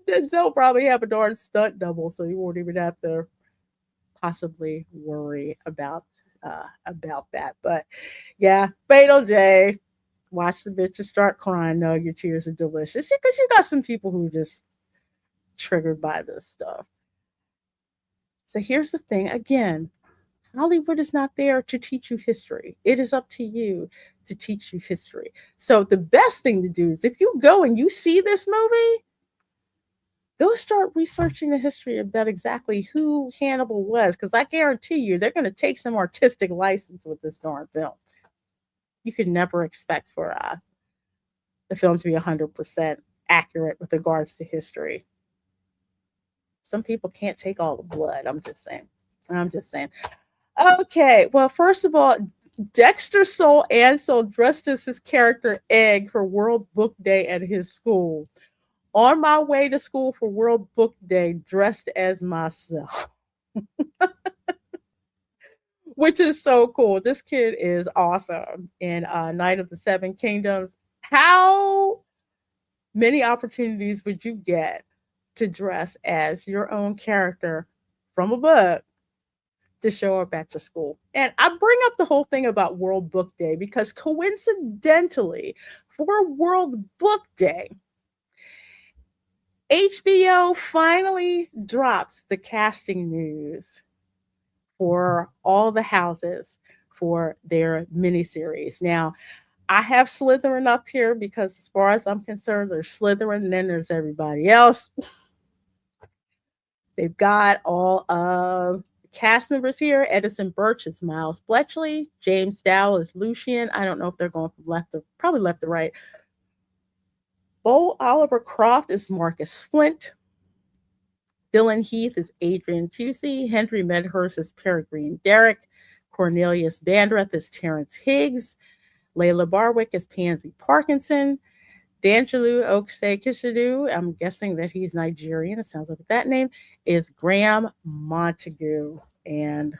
Denzel probably have a darn stunt double, so you won't even have to possibly worry about that. But yeah, Fatal Day. Watch the bitches start crying. No, your tears are delicious. Because you got some people who just triggered by this stuff. So here's the thing. Again, Hollywood is not there to teach you history. It is up to you to teach you history. So the best thing to do is if you go and you see this movie, go start researching the history about exactly who Hannibal was. Because I guarantee you, they're going to take some artistic license with this darn film. You could never expect for the film to be 100% accurate with regards to history. Some people can't take all the blood. I'm just saying. Okay, well, first of all, Dexter Soul Ansel dressed as his character Egg for World Book Day at his school. On my way to school for World Book Day, dressed as myself. Which is so cool. This kid is awesome in Night of the Seven Kingdoms. How many opportunities would you get to dress as your own character from a book to show up at your school? And I bring up the whole thing about World Book Day because coincidentally, for World Book Day, HBO finally dropped the casting news for all the houses for their miniseries. Now, I have Slytherin up here because as far as I'm concerned, there's Slytherin and then there's everybody else. They've got all of the cast members here. Edison Birch is Miles Bletchley. James Dowell is Lucian. I don't know if they're going from left to probably left to right. Bo Oliver Croft is Marcus Flint. Dylan Heath is Adrian Pusey. Henry Medhurst is Peregrine Derrick. Cornelius Bandreth is Terrence Higgs. Layla Barwick is Pansy Parkinson. D'Angelo Oksay Kishadu, I'm guessing that he's Nigerian. It sounds like that name, is Graham Montague. And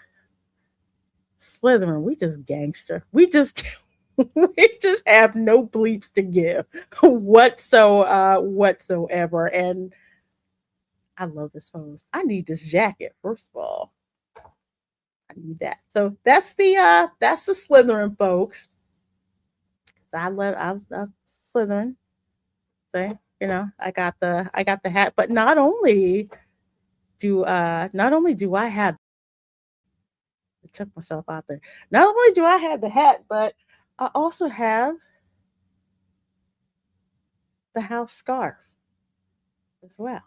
Slytherin, we just gangster. We just have no bleeps to give whatsoever. And I love this pose. I need this jacket, first of all. I need that. So that's the Slytherin, folks. So I love Slytherin. So, I got the hat, but not only do I have I took myself out there. Not only do I have the hat, but I also have the house scarf as well.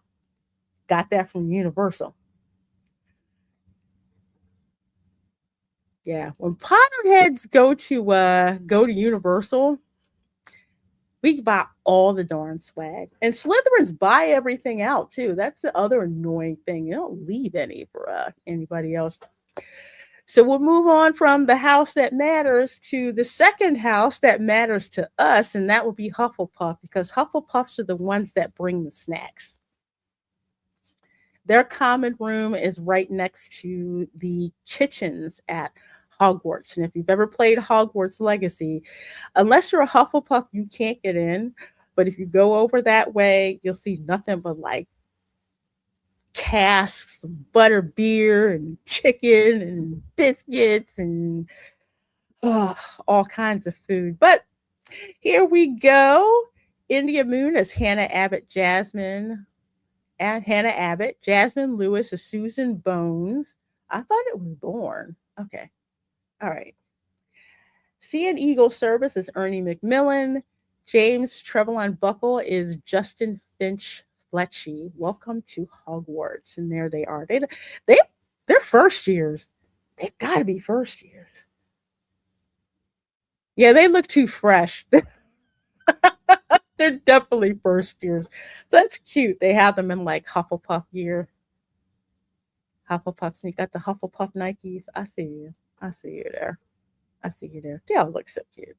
Got that from Universal. Yeah, when Potterheads go to Universal, we buy all the darn swag. And Slytherins buy everything out too. That's the other annoying thing. You don't leave any for anybody else. So we'll move on from the house that matters to the second house that matters to us, and that will be Hufflepuff, because Hufflepuffs are the ones that bring the snacks. Their common room is right next to the kitchens at Hogwarts. And if you've ever played Hogwarts Legacy, unless you're a Hufflepuff, you can't get in. But if you go over that way, you'll see nothing but like casks of butter beer and chicken and biscuits and all kinds of food. But here we go. India Moon is Hannah Abbott, Jasmine Lewis is Susan Bones. I thought it was Bourne. Okay. All right. Sea and Eagle Service is Ernie McMillan. James Trevelyan Buckle is Justin Finch Fletchy. Welcome to Hogwarts. And there they are. They're first years. They've got to be first years. Yeah, they look too fresh. They're definitely first years. So that's cute. They have them in like Hufflepuff gear. Hufflepuffs, and you got the Hufflepuff Nikes. I see you. I see you there. They all look so cute.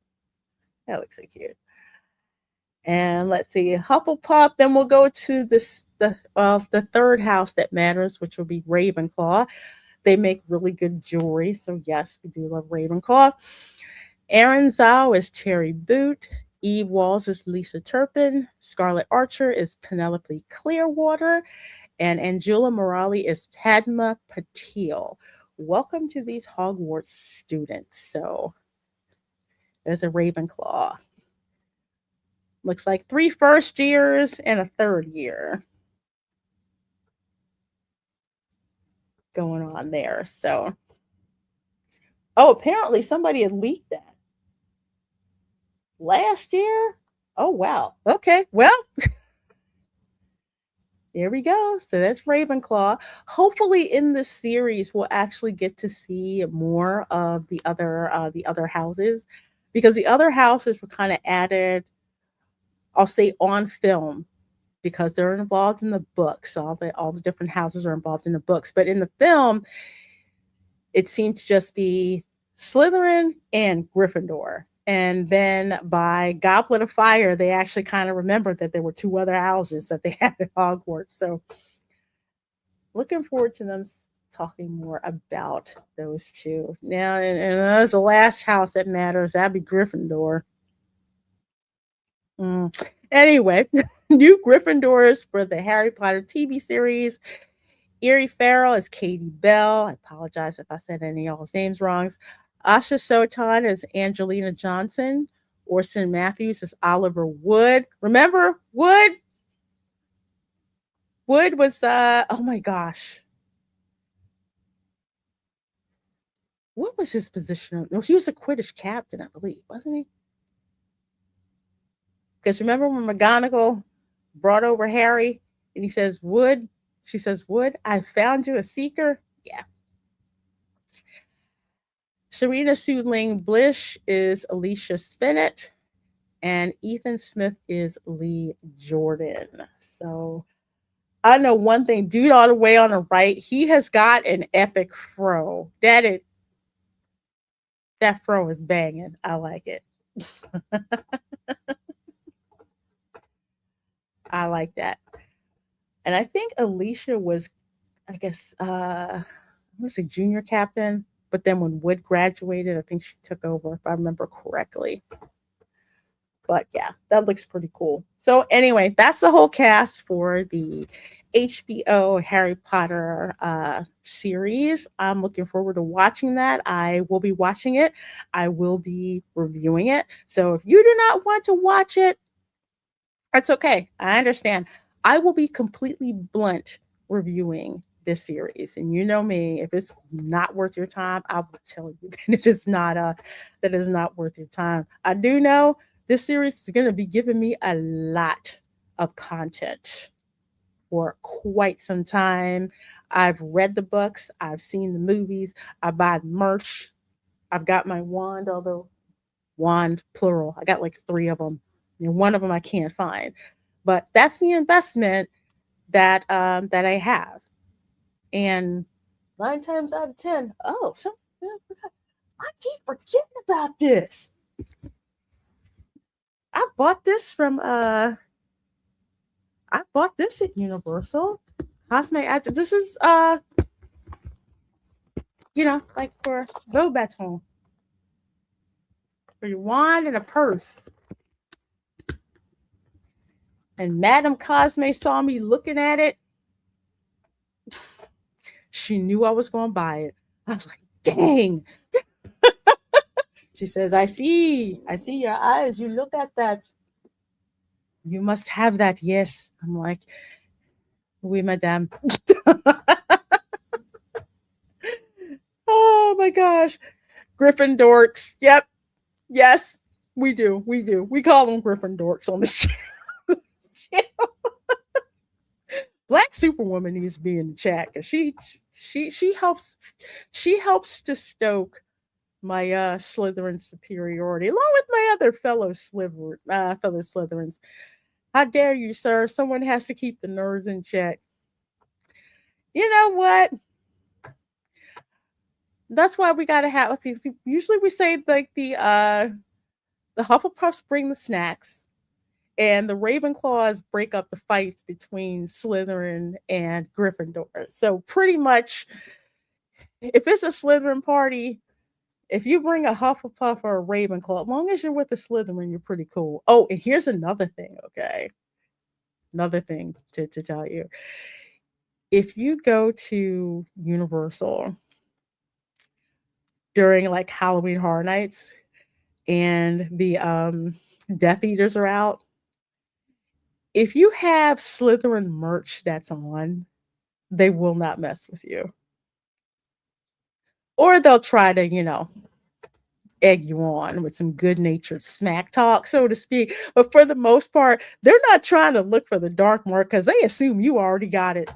And let's see, Hufflepuff. Then we'll go to the third house that matters, which will be Ravenclaw. They make really good jewelry. So, yes, we do love Ravenclaw. Aaron Zhao is Terry Boot. Eve Walls is Lisa Turpin. Scarlett Archer is Penelope Clearwater. And Angela Morali is Padma Patil. Welcome to these Hogwarts students. So, there's a Ravenclaw. Looks like 3 first years and a 3rd year going on there. So, oh, apparently somebody had leaked that last year. Oh, wow. Okay, well, there we go. So that's Ravenclaw. Hopefully, in this series, we'll actually get to see more of the other houses, because the other houses were kind of added, I'll say, on film, because they're involved in the books. All the different houses are involved in the books, but in the film, it seems to just be Slytherin and Gryffindor. And then by Goblet of Fire, they actually kind of remembered that there were 2 other houses that they had at Hogwarts. So looking forward to them talking more about those 2. Now, and that's the last house that matters. That'd be Gryffindor. Anyway, new Gryffindors for the Harry Potter TV series. Erie Farrell is Katie Bell. I apologize if I said any of y'all's names wrong. Asha Sotan is Angelina Johnson. Orson Matthews is Oliver Wood. Remember Wood? Wood was oh my gosh. What was his position? No, he was a Quidditch captain, I believe, wasn't he? Because remember when McGonagall brought over Harry and he says, Wood, she says, Wood, I found you a seeker. Yeah. Serena Sue Ling Blish is Alicia Spinett. And Ethan Smith is Lee Jordan. So I know one thing, dude all the way on the right, he has got an epic fro. That fro is banging. I like it. I like that. And I think Alicia was, I guess, I want to say junior captain, but then when Wood graduated, I think she took over, if I remember correctly. But yeah, that looks pretty cool. So anyway, that's the whole cast for the HBO Harry Potter series. I'm looking forward to watching that. I will be watching it. I will be reviewing it. So if you do not want to watch it, that's okay. I understand. I will be completely blunt reviewing this series. And you know me, if it's not worth your time, I will tell you that it is not worth your time. I do know this series is going to be giving me a lot of content for quite some time. I've read the books. I've seen the movies. I buy merch. I've got my wand, although wand plural. I got like 3 of them. And one of them I can't find. But that's the investment that that I have. And 9 times out of 10, I keep forgetting about this. I bought this from I bought this at Universal. This is like for Beau Baton. For your wand and a purse. And Madame Cosme saw me looking at it. She knew I was going to buy it. I was like, dang. She says, I see your eyes. You look at that. You must have that. Yes. I'm like, oui, madame. Oh my gosh. Gryffindors. Yep. Yes, we do. We call them Gryffindors on the show. Black Superwoman needs to be in the chat because she helps to stoke my Slytherin superiority along with my other fellow Slytherins. How dare you, sir? Someone has to keep the nerves in check. You know what? That's why we gotta have. Usually we say like the Hufflepuffs bring the snacks. And the Ravenclaws break up the fights between Slytherin and Gryffindor. So pretty much, if it's a Slytherin party, if you bring a Hufflepuff or a Ravenclaw, as long as you're with a Slytherin, you're pretty cool. Oh, and here's another thing, okay? Another thing to tell you. If you go to Universal during like Halloween Horror Nights and the Death Eaters are out, if you have Slytherin merch that's on, they will not mess with you. Or they'll try to, egg you on with some good-natured smack talk, so to speak. But for the most part, they're not trying to look for the dark mark because they assume you already got it.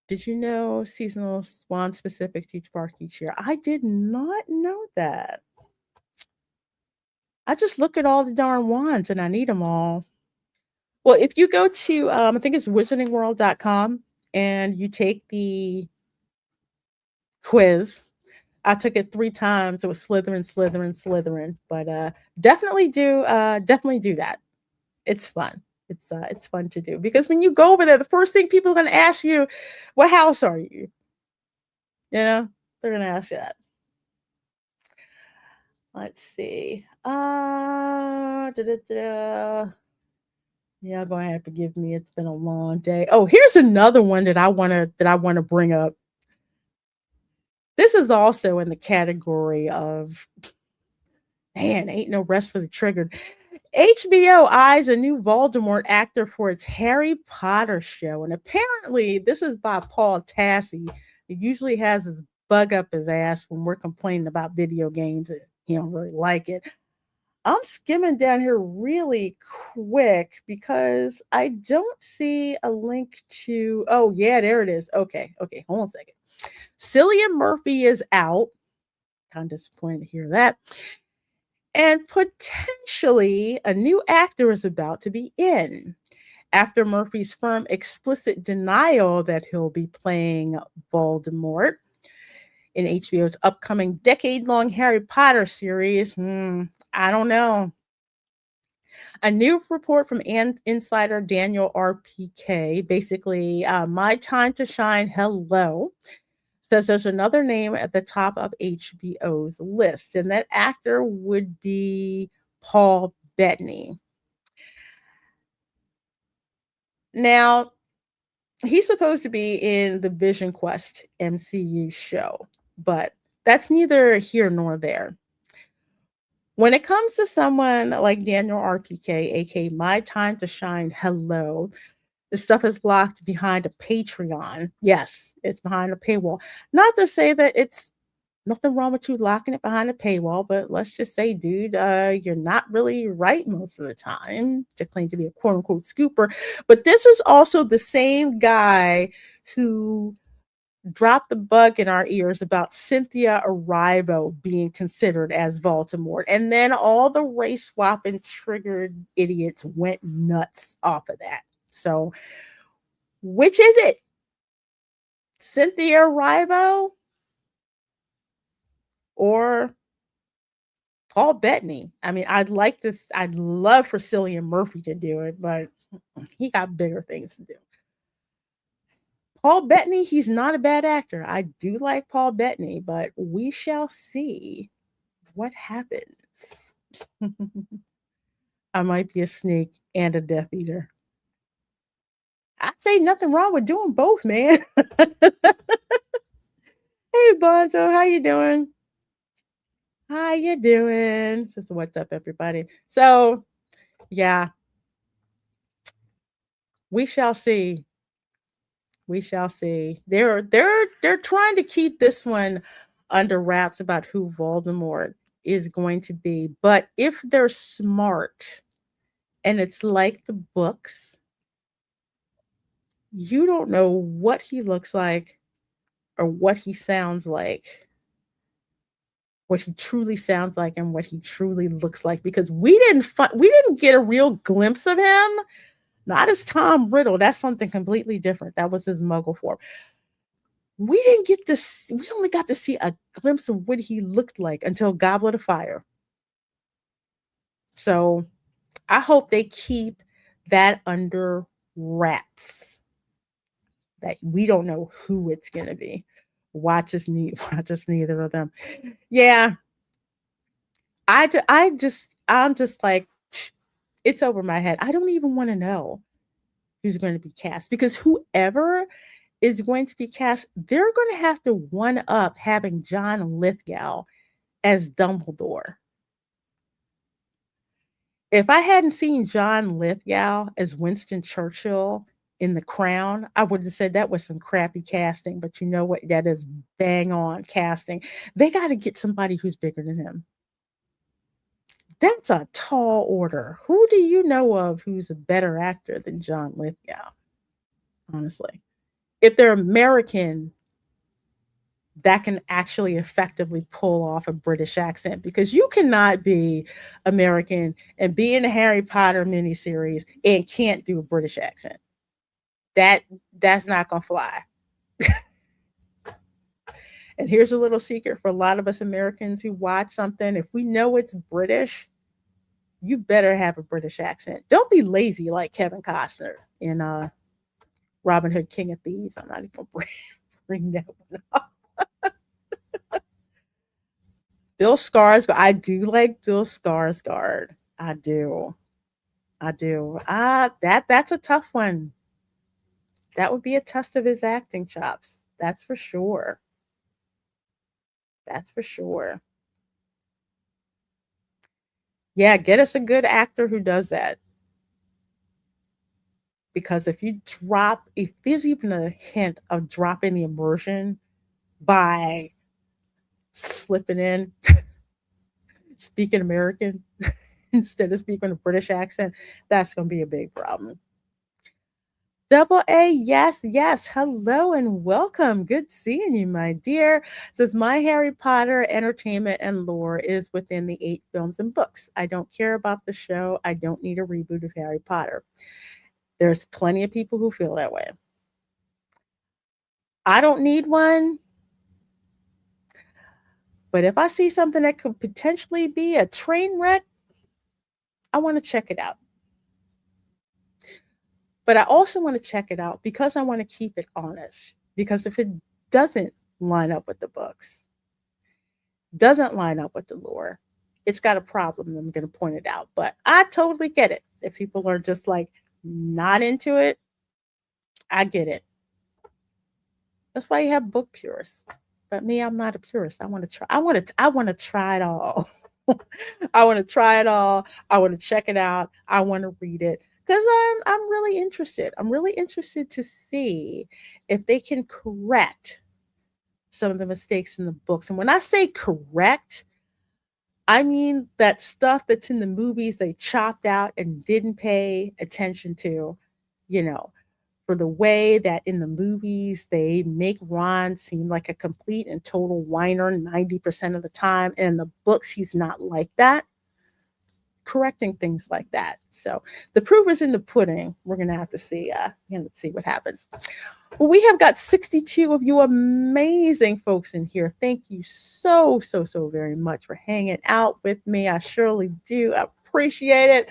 Did you know seasonal swan specific to each park each year? I did not know that. I just look at all the darn wands and I need them all. Well, if you go to, I think it's wizardingworld.com and you take the quiz. I took it 3 times. It was Slytherin. But definitely do that. It's fun. It's fun to do because when you go over there, the first thing people are gonna ask you, what house are you? They're gonna ask you that. Let's see. Yeah, go ahead, forgive me. It's been a long day. Oh, here's another one that I wanna bring up. This is also in the category of, man, ain't no rest for the triggered. HBO eyes a new Voldemort actor for its Harry Potter show. And apparently, this is by Paul Tassi. He usually has his bug up his ass when we're complaining about video games and he don't really like it. I'm skimming down here really quick because I don't see a link to. Oh, yeah, there it is. Okay, hold on a second. Cillian Murphy is out. Kind of disappointed to hear that. And potentially a new actor is about to be in. After Murphy's firm explicit denial that he'll be playing Voldemort in HBO's upcoming decade-long Harry Potter series, I don't know. A new report from insider Daniel RPK, basically, My Time to Shine, hello, says there's another name at the top of HBO's list, and that actor would be Paul Bettany. Now, he's supposed to be in the Vision Quest MCU show, but that's neither here nor there. When it comes to someone like Daniel RPK, aka My Time to Shine, hello, the stuff is locked behind a Patreon. Yes, it's behind a paywall. Not to say that it's nothing wrong with you locking it behind a paywall, but let's just say, dude, you're not really right most of the time to claim to be a quote unquote scooper. But this is also the same guy who dropped the bug in our ears about Cynthia Erivo being considered as Voldemort. And then all the race swapping triggered idiots went nuts off of that. So, which is it? Cynthia Erivo or Paul Bettany? I mean, I'd love for Cillian Murphy to do it, but he got bigger things to do. Paul Bettany, he's not a bad actor. I do like Paul Bettany, but we shall see what happens. I might be a snake and a Death Eater. I'd say nothing wrong with doing both, man. Hey, Bonzo, how you doing? How you doing? Just what's up, everybody? So, yeah, we shall see. We shall see. They're trying to keep this one under wraps about who Voldemort is going to be. But if they're smart and it's like the books, you don't know what he looks like or what he sounds like, what he truly sounds like and what he truly looks like, because we didn't get a real glimpse of him. Not as Tom Riddle. That's something completely different. That was his Muggle form. We only got to see a glimpse of what he looked like until Goblet of Fire. So I hope they keep that under wraps. that we don't know who it's going to be. Watch us neither of them. Yeah. I'm just like, it's over my head. I don't even want to know who's going to be cast, because whoever is going to be cast, they're going to have to one up having John Lithgow as Dumbledore. If I hadn't seen John Lithgow as Winston Churchill in The Crown, I would have said that was some crappy casting. But you know what? That is bang on casting. They got to get somebody who's bigger than him. That's a tall order. Who do you know of who's a better actor than John Lithgow? Honestly, if they're American, that can actually effectively pull off a British accent, because you cannot be American and be in a Harry Potter miniseries and can't do a British accent. That's not gonna fly. And here's a little secret for a lot of us Americans who watch something: if we know it's British, you better have a British accent. Don't be lazy like Kevin Costner in Robin Hood, King of Thieves. I'm not even gonna bring that one up. Bill Skarsgård. I do like Bill Skarsgård. I do. That's a tough one. That would be a test of his acting chops. That's for sure. Yeah, get us a good actor who does that. Because if there's even a hint of dropping the immersion by slipping in speaking American instead of speaking a British accent, that's going to be a big problem. Double A, yes. Hello and welcome. Good seeing you, my dear. Says my Harry Potter entertainment and lore is within the 8 films and books. I don't care about the show. I don't need a reboot of Harry Potter. There's plenty of people who feel that way. I don't need one. But if I see something that could potentially be a train wreck, I want to check it out. But I also want to check it out because I want to keep it honest. Because if it doesn't line up with the books, doesn't line up with the lore, it's got a problem, and I'm going to point it out. But I totally get it. If people are just like not into it, I get it. That's why you have book purists. But me, I'm not a purist. I want to try. I want to try it all. I want to try it all. I want to check it out. I want to read it because I'm really interested. I'm really interested to see if they can correct some of the mistakes in the books. And when I say correct, I mean that stuff that's in the movies they chopped out and didn't pay attention to, for the way that in the movies they make Ron seem like a complete and total whiner 90% of the time. And in the books, he's not like that. Correcting things like that. So the proof is in the pudding. We're going to have to see, see what happens. Well, we have got 62 of you amazing folks in here. Thank you so very much for hanging out with me. I surely do appreciate it.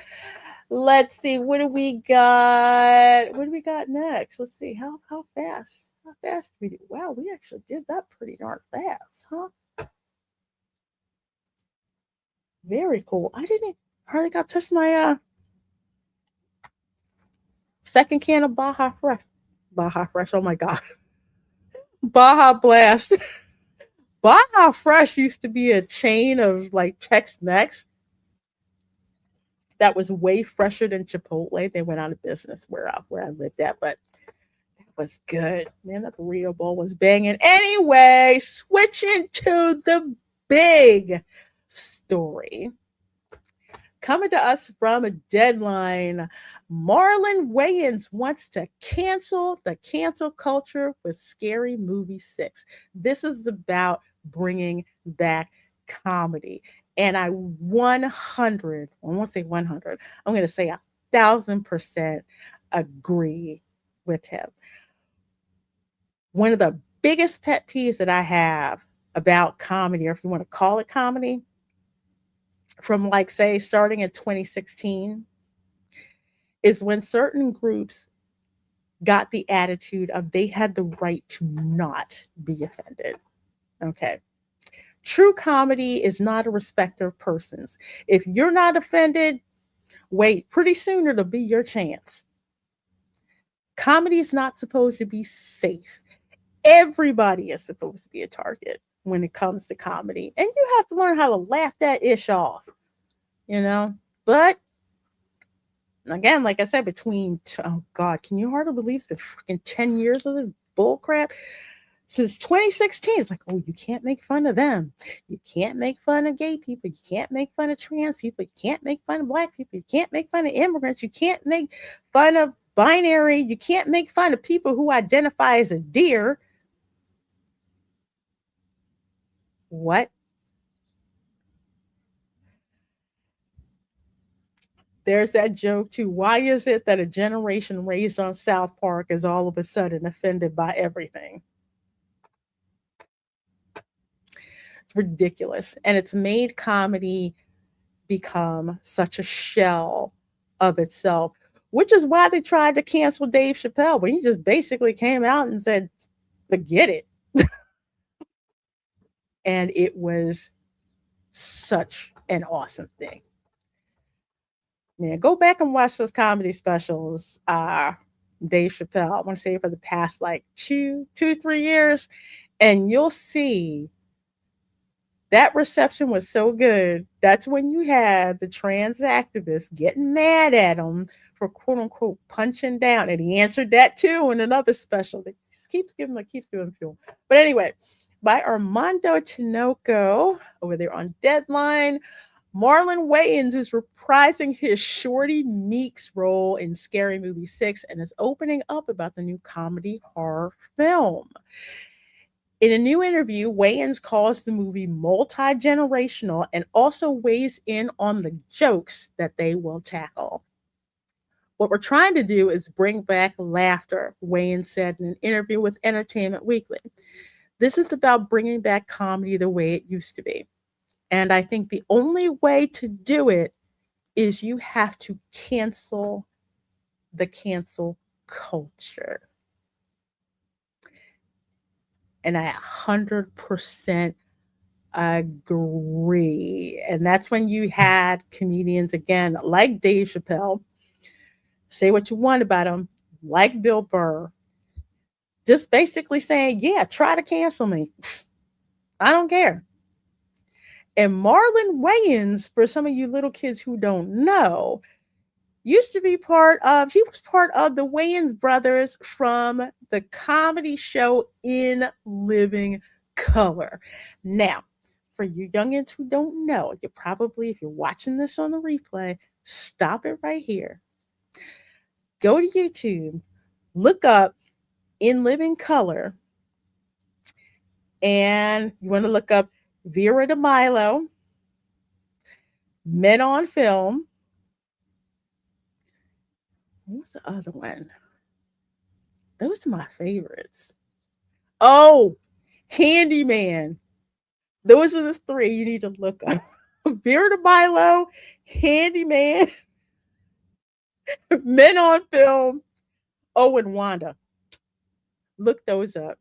Let's see, what do we got? What do we got next? Let's see, how fast? How fast did we do? Wow, we actually did that pretty darn fast, huh? Very cool. I didn't hardly got to touch my second can of Baja Fresh. Baja Fresh, oh my God. Baja Blast. Baja Fresh used to be a chain of like Tex-Mex that was way fresher than Chipotle. They went out of business where I lived at, but that was good. Man, that burrito bowl was banging. Anyway, switching to the big story. Coming to us from a Deadline, Marlon Wayans wants to cancel the cancel culture with Scary Movie 6. This is about bringing back comedy. And I 100, I won't say 100, I'm going to say 1,000% agree with him. One of the biggest pet peeves that I have about comedy, or if you want to call it comedy, from like, say, starting in 2016, is when certain groups got the attitude of they had the right to not be offended. Okay. True comedy is not a respecter of persons. If you're not offended, wait, pretty soon it'll be your chance. Comedy is not supposed to be safe. Everybody is supposed to be a target when it comes to comedy. And you have to learn how to laugh that ish off, you know? But again, like I said, between, oh God, can you hardly believe it's been freaking 10 years of this bull crap? Since 2016, it's like, oh, you can't make fun of them. You can't make fun of gay people. You can't make fun of trans people. You can't make fun of black people. You can't make fun of immigrants. You can't make fun of binary. You can't make fun of people who identify as a deer. What? There's that joke too. Why is it that a generation raised on South Park is all of a sudden offended by everything? It's ridiculous. And it's made comedy become such a shell of itself, which is why they tried to cancel Dave Chappelle, when he just basically came out and said, forget it. And it was such an awesome thing. Man, go back and watch those comedy specials. Dave Chappelle, I want to say for the past like 3 years, and you'll see that reception was so good. That's when you had the trans activists getting mad at him for quote unquote punching down, and he answered that too in another special that keeps giving fuel. But anyway, by Armando Tinoco over there on Deadline. Marlon Wayans is reprising his Shorty Meeks role in Scary Movie 6 and is opening up about the new comedy horror film. In a new interview, Wayans calls the movie multi-generational and also weighs in on the jokes that they will tackle. What we're trying to do is bring back laughter, Wayans said in an interview with Entertainment Weekly. This is about bringing back comedy the way it used to be. And I think the only way to do it is you have to cancel the cancel culture. And I 100% agree. And that's when you had comedians, again, like Dave Chappelle, say what you want about him, like Bill Burr, just basically saying, yeah, try to cancel me. I don't care. And Marlon Wayans, for some of you little kids who don't know, used to be he was part of the Wayans Brothers from the comedy show In Living Color. Now, for you youngins who don't know, you probably, if you're watching this on the replay, stop it right here. Go to YouTube, look up In Living Color, and you want to look up Vera DeMilo, Men on Film. What's the other one? Those are my favorites. Oh, Handyman. Those are the three you need to look up. Vera DeMilo, Handyman, Men on Film, oh, and Wanda. Look those up.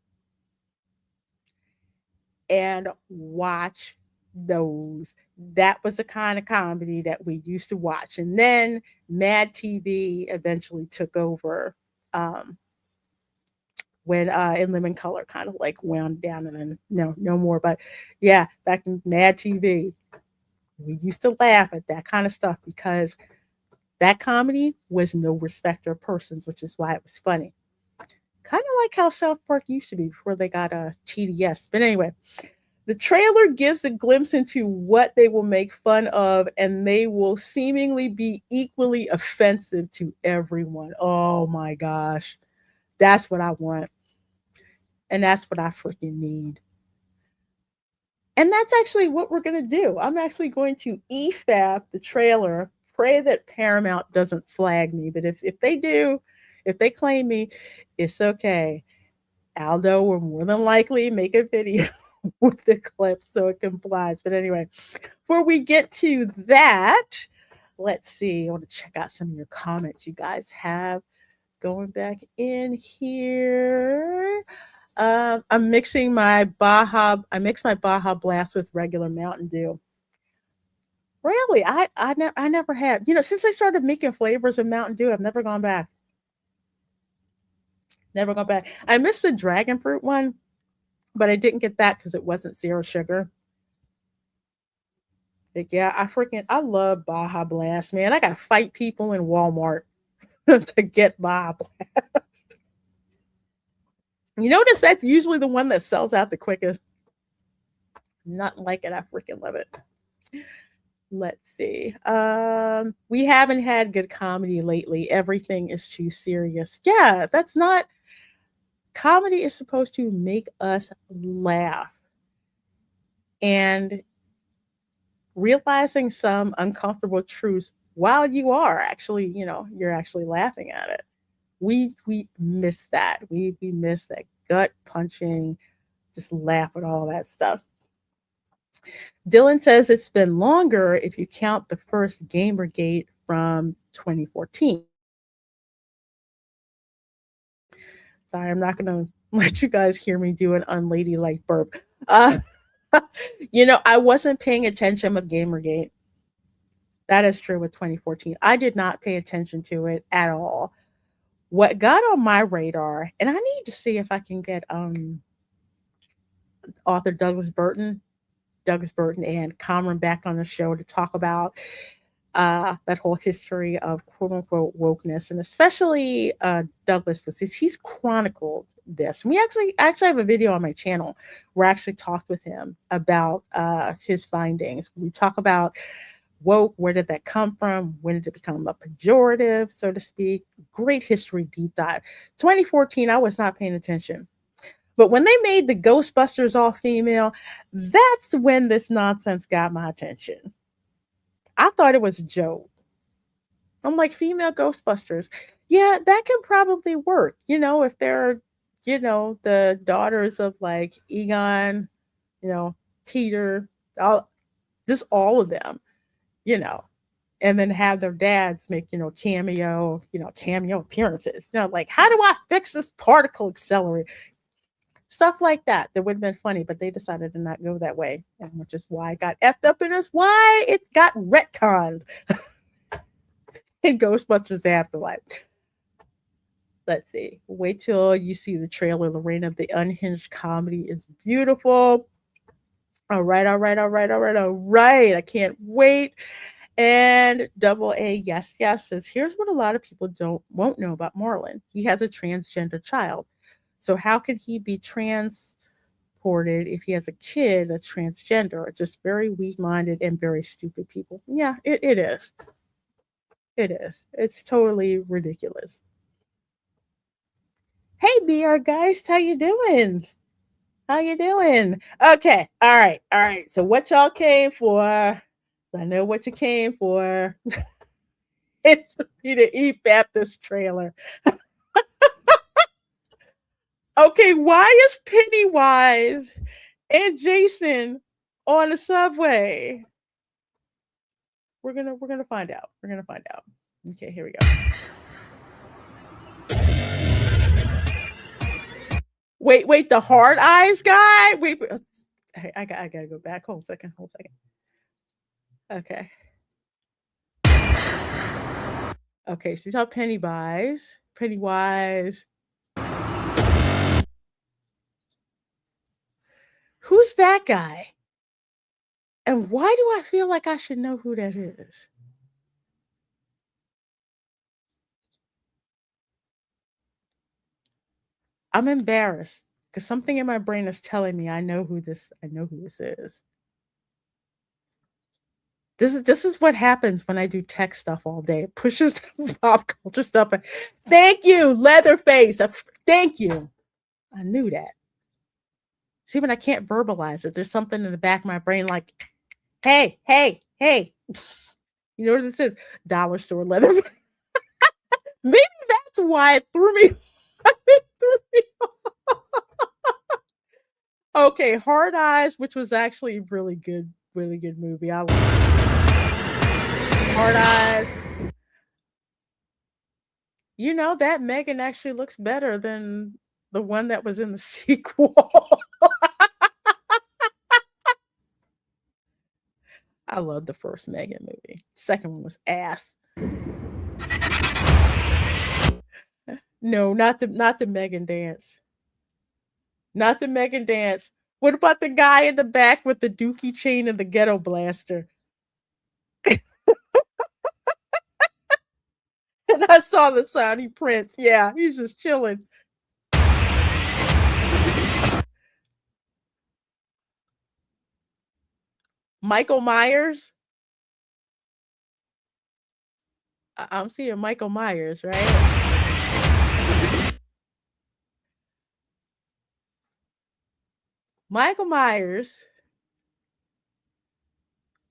And watch those. That was the kind of comedy that we used to watch. And then Mad TV eventually took over when In Living Color kind of like wound down, and then no more. But yeah, back in Mad TV, we used to laugh at that kind of stuff because that comedy was no respecter of persons, which is why it was funny. Kind of like how South Park used to be before they got a TDS. But anyway, the trailer gives a glimpse into what they will make fun of, and they will seemingly be equally offensive to everyone. Oh my gosh. That's what I want. And that's what I freaking need. And that's actually what we're going to do. I'm actually going to EFAP the trailer. Pray that Paramount doesn't flag me. But if they do, if they claim me, it's okay. Aldo will more than likely make a video with the clips so it complies. But anyway, before we get to that, let's see. I want to check out some of your comments you guys have going back in here. I'm mixing my I mix my Baja Blast with regular Mountain Dew. Really, I never had. Since I started making flavors of Mountain Dew, I've never gone back. Never gone back. I missed the dragon fruit one, but I didn't get that because it wasn't zero sugar. But yeah, I love Baja Blast, man. I gotta fight people in Walmart to get Baja Blast. You notice that's usually the one that sells out the quickest. Not like it. I freaking love it. Let's see. We haven't had good comedy lately. Everything is too serious. Yeah, that's not. Comedy is supposed to make us laugh. And realizing some uncomfortable truths while you are actually, you're actually laughing at it. We miss that. We miss that gut punching, just laugh at all that stuff. Dylan says it's been longer if you count the first Gamergate from 2014. Sorry, I'm not going to let you guys hear me do an unladylike burp. I wasn't paying attention with Gamergate. That is true with 2014. I did not pay attention to it at all. What got on my radar, and I need to see if I can get author Douglas Burton and Cameron back on the show to talk about that whole history of quote unquote wokeness, and especially Douglas, because he's chronicled this. We actually have a video on my channel where I actually talked with him about his findings. We talk about woke, where did that come from? When did it become a pejorative, so to speak? Great history deep dive. 2014, I was not paying attention. But when they made the Ghostbusters all female, that's when this nonsense got my attention. I thought it was a joke. I'm like, female Ghostbusters. Yeah, that can probably work. If they're, the daughters of like Egon, Peter, all of them, and then have their dads make, cameo appearances. Like, how do I fix this particle accelerator? Stuff like that would have been funny, but they decided to not go that way, and which is why it got effed up, and it's why it got retconned in Ghostbusters Afterlife. Let's see. Wait till you see the trailer, Lorena. The unhinged comedy is beautiful. All right. I can't wait. And Double A, yes, says, here's what a lot of people won't know about Marlon. He has a transgender child. So how can he be transported if he has a kid that's transgender? It's just very weak-minded and very stupid people. Yeah, it is. It is. It's totally ridiculous. Hey, BR guys, how you doing? How you doing? Okay, all right. So what y'all came for? I know what you came for. It's for me to eat Baptist trailer. Okay, why is Pennywise and Jason on the subway? We're gonna find out. Okay, here we go. Wait, the hard eyes guy? Wait, I gotta go back. Hold a second. Okay, so you saw Pennywise. Who's that guy? And why do I feel like I should know who that is? I'm embarrassed because something in my brain is telling me I know who this is. This is what happens when I do tech stuff all day. It pushes pop culture stuff. Thank you, Leatherface. Thank you. I knew that. See, when I can't verbalize it, there's something in the back of my brain like, hey. You know what this is? Dollar store leather. Maybe that's why it threw me. Okay, Hard Eyes, which was actually a really good movie. I love it. Hard Eyes. You know, that M3GAN actually looks better than the one that was in the sequel. I love the first M3GAN movie. Second one was ass. No, not the M3GAN dance. Not the M3GAN dance. What about the guy in the back with the dookie chain and the ghetto blaster? And I saw the Saudi prince. Yeah, he's just chilling. Michael Myers. I'm seeing Michael Myers, right? Michael Myers.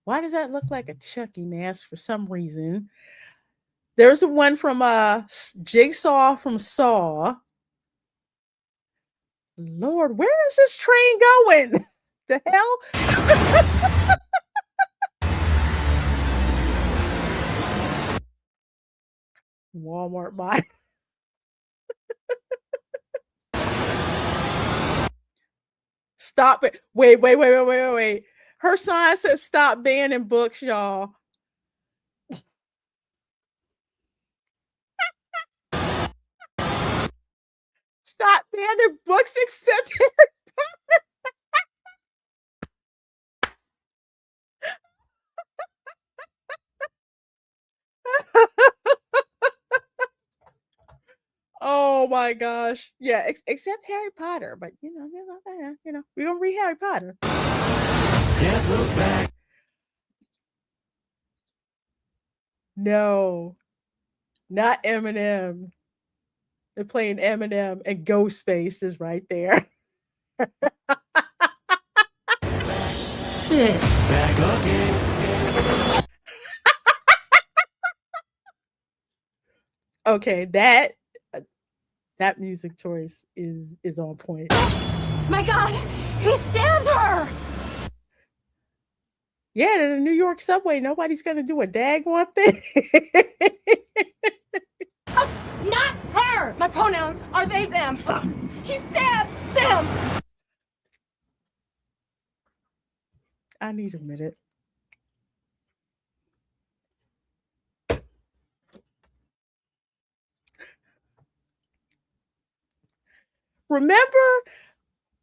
Why does that look like a Chucky mask for some reason? There's one from Jigsaw from Saw. Lord, where is this train going? The hell? Walmart buy. Stop it. Wait. Her sign says stop banning books, y'all. Stop banning books except Harry Potter. Oh my gosh. Yeah, except Harry Potter, but we're gonna read Harry Potter. Guess who's back? No, not Eminem. They're playing Eminem and Ghostface is right there. Shit. Back again. Okay, that music choice is on point. My God, he stabbed her. Yeah, in the New York subway, nobody's gonna do a daggone thing. Not her. My pronouns are they, them. He stabbed them. I need a minute. Remember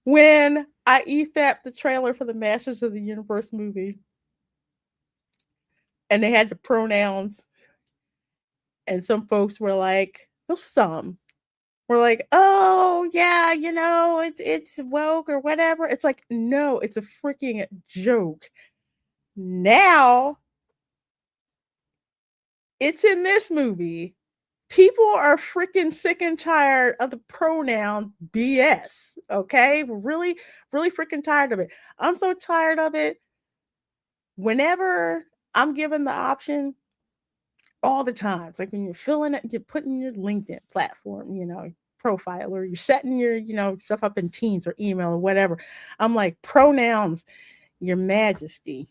when I EFAP'd the trailer for the Masters of the Universe movie? And they had the pronouns. And some folks were like, well, some were like, oh, yeah, it's woke or whatever. It's like, no, it's a freaking joke. Now, it's in this movie. People are freaking sick and tired of the pronoun BS. Okay? We're really, really freaking tired of it. I'm so tired of it. Whenever I'm given the option, all the time. It's like when you're filling it, you're putting your LinkedIn platform, profile, or you're setting your, stuff up in Teams or email or whatever. I'm like, pronouns, Your Majesty.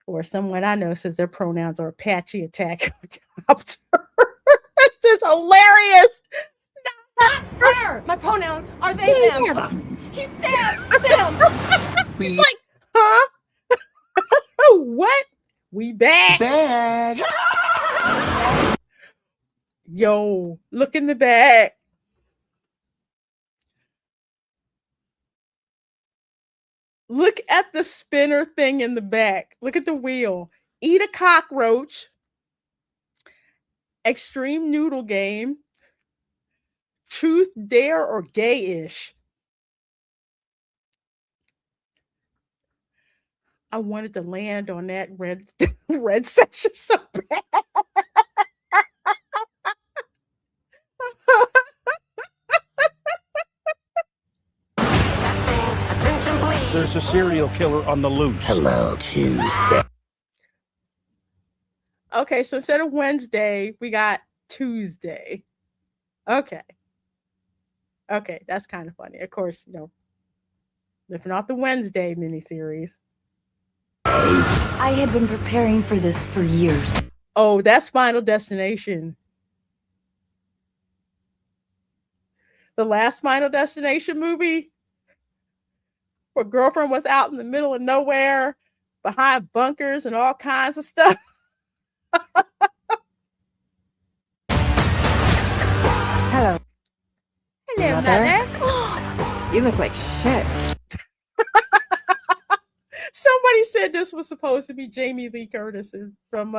Or someone I know says their pronouns are Apache Attack Helicopter. This is hilarious. Not her. My pronouns are they, them. He stabbed them. It's like, huh? What? We back. Yo, look in the back. Look at the spinner thing in the back. Look at the wheel. Eat a cockroach. Extreme noodle game. Truth, dare, or gay-ish. I wanted to land on that red section so bad. There's a serial killer on the loose. Hello, Tuesday. Okay, so instead of Wednesday, we got Tuesday. Okay, that's kind of funny. Of course, lifting off the Wednesday miniseries. I had been preparing for this for years. Oh, that's Final Destination. The last Final Destination movie, where girlfriend was out in the middle of nowhere, behind bunkers and all kinds of stuff. Hello. Hello, mother. You look like shit. Somebody said this was supposed to be Jamie Lee Curtis from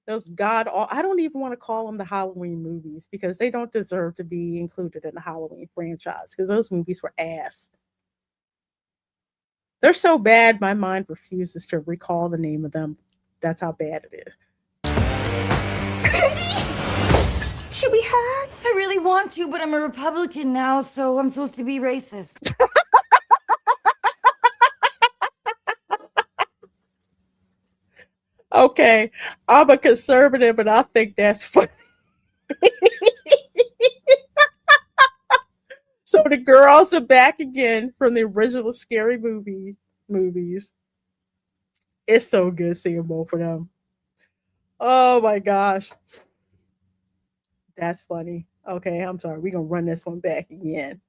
those I don't even want to call them the Halloween movies because they don't deserve to be included in the Halloween franchise because those movies were ass. They're so bad, my mind refuses to recall the name of them. That's how bad it is. Should we hug? I really want to, but I'm a Republican now, so I'm supposed to be racist. Okay, I'm a conservative and I think that's funny. So the girls are back again from the original Scary movies. It's so good seeing both of them. Oh my gosh. That's funny. Okay, I'm sorry. We're going to run this one back again.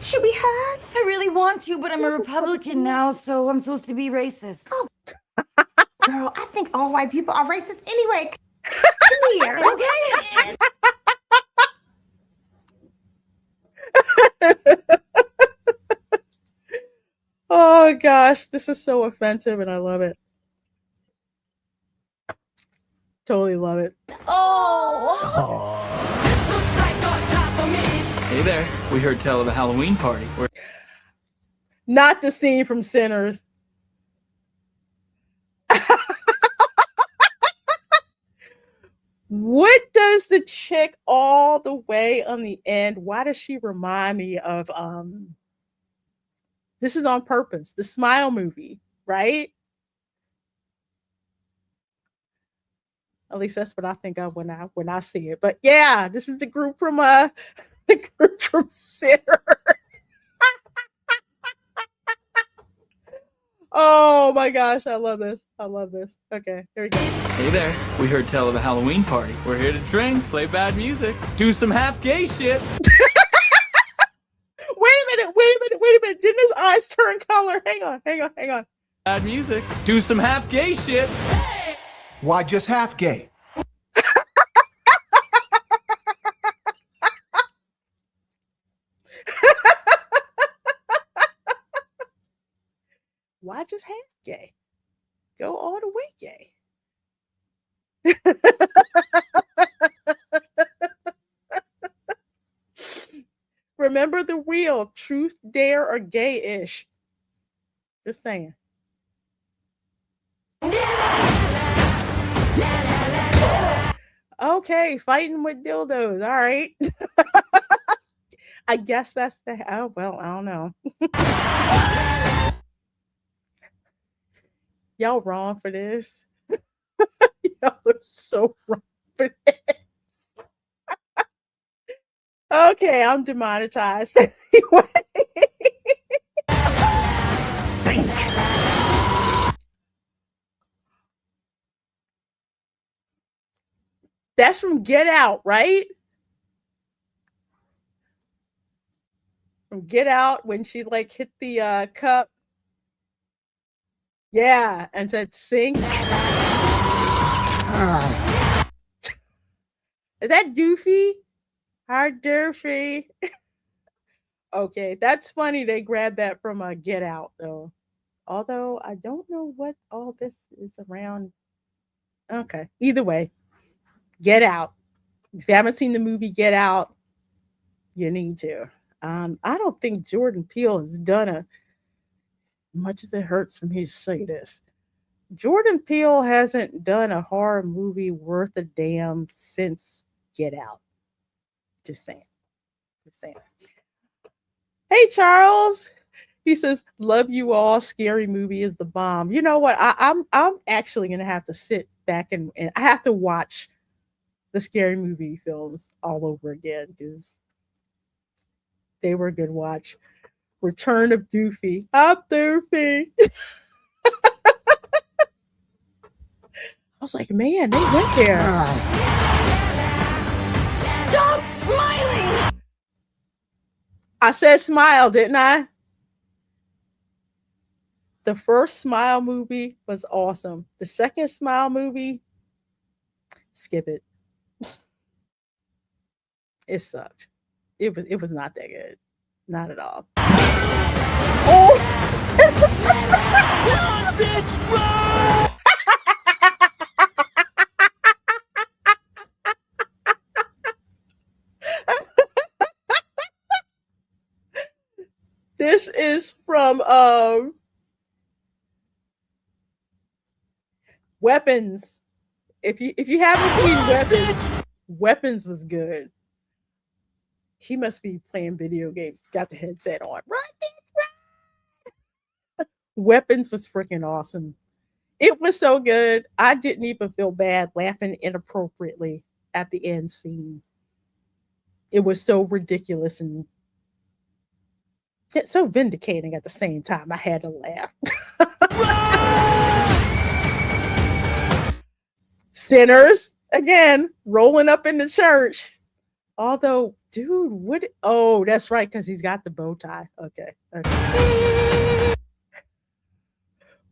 Should we hug? I really want to, but I'm a Republican now, so I'm supposed to be racist. Oh. Girl, I think all white people are racist anyway. Come here. Okay. Oh gosh, this is so offensive and I love it. Totally love it. Oh. Hey there, we heard tell of a Halloween party. Not the scene from Sinners. What does the chick all the way on the end? Why does she remind me of This Is on Purpose, the Smile movie, right? At least that's what I think of when I see it. But yeah, this is the group from Sinners. Oh my gosh, I love this. I love this. Okay, here we go. Hey there, we heard tell of a Halloween party. We're here to drink, play bad music, do some half gay shit. Wait a minute. Didn't his eyes turn color? Hang on. Bad music, do some half gay shit. Why just half gay? Why just half gay? Go all the way gay. Remember the wheel, truth, dare, or gay-ish. Just saying. Okay, fighting with dildos. All right. I guess that's oh well, I don't know. Y'all wrong for this. Y'all are so wrong for this. Okay, I'm demonetized anyway. Sink. That's from Get Out, right? From Get Out when she like hit the cup. Yeah, and said sink. Is that Doofy? Hi, Doofy. Okay, that's funny. They grabbed that from Get Out, though. Although I don't know what all this is around. Okay, either way, Get Out. If you haven't seen the movie Get Out, you need to. I don't think Jordan Peele has done much as it hurts for me to say this. Jordan Peele hasn't done a horror movie worth a damn since Get Out. Just saying. Hey, Charles. He says, "Love you all. Scary movie is the bomb." You know what? I'm actually gonna have to sit back and I have to watch the Scary Movie films all over again because they were a good watch. Return of Doofy. I'm Doofy. I was like, man, they went there. Stop smiling! I said Smile, didn't I? The first Smile movie was awesome. The second Smile movie, skip it. It sucked. It was not that good. Not at all. Oh! This is from Weapons. If you haven't seen Weapons was good. He must be playing video games. He's got the headset on. Run! Weapons was freaking awesome. It was so good. I didn't even feel bad laughing inappropriately at the end scene. It was so ridiculous and yet so vindicating at the same time. I had to laugh. Sinners, again, rolling up in the church. Although, dude, what? Oh, that's right, because he's got the bow tie. Okay.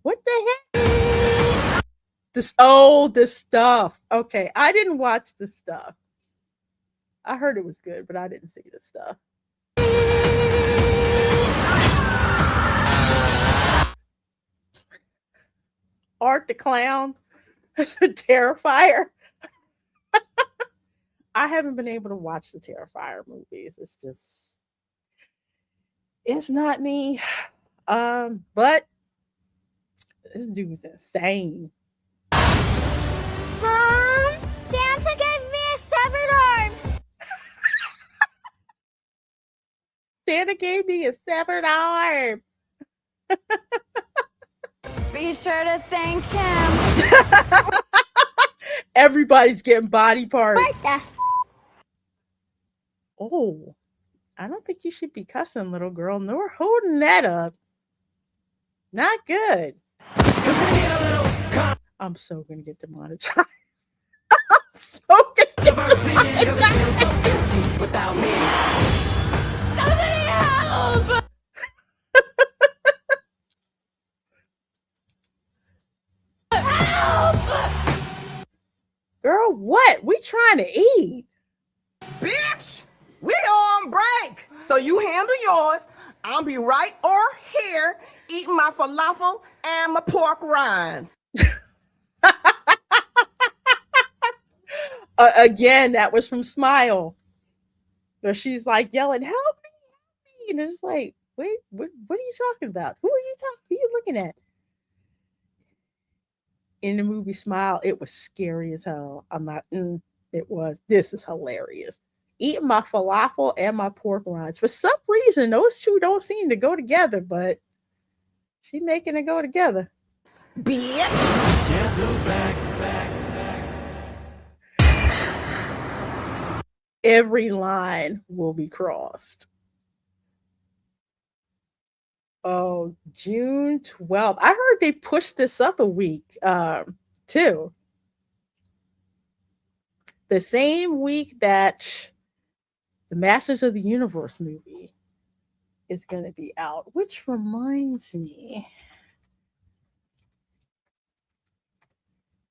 What the heck? The Stuff. Okay, I didn't watch The Stuff. I heard it was good, but I didn't see The Stuff. Art the Clown. Terrifier. I haven't been able to watch the Terrifier movies. It's not me. But this dude's insane. Mom, Santa gave me a severed arm. Santa gave me a severed arm. Be sure to thank him. Everybody's getting body parts. Martha. Oh, I don't think you should be cussing, little girl. Nor holding that up. Not good. I'm so gonna get demonetized. I'm so gonna get demonetized without me. Somebody help! Girl, what? We trying to eat. Bitch, we on break. So you handle yours. I'll be right over here eating my falafel and my pork rinds. Again, that was from Smile. Where she's like yelling, help me. And it's like, wait, what are you talking about? Who are you looking at? In the movie Smile, it was scary as hell. It was. This is hilarious. Eating my falafel and my pork rinds. For some reason, those two don't seem to go together, but she making it go together. Bitch. Guess who's back. Every line will be crossed. Oh, June 12th. I heard they pushed this up a week, too. The same week that the Masters of the Universe movie is going to be out, which reminds me,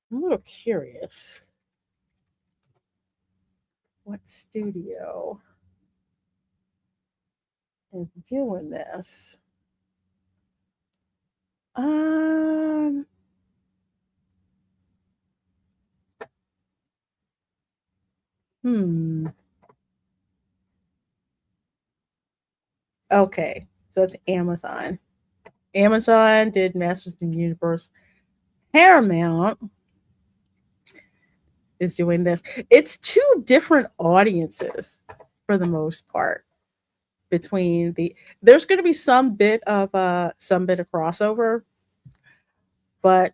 I'm a little curious. What studio is doing this? Okay, so it's Amazon. Amazon did Masters of the Universe. Paramount is doing this. It's two different audiences for the most part. There's going to be some bit of crossover, but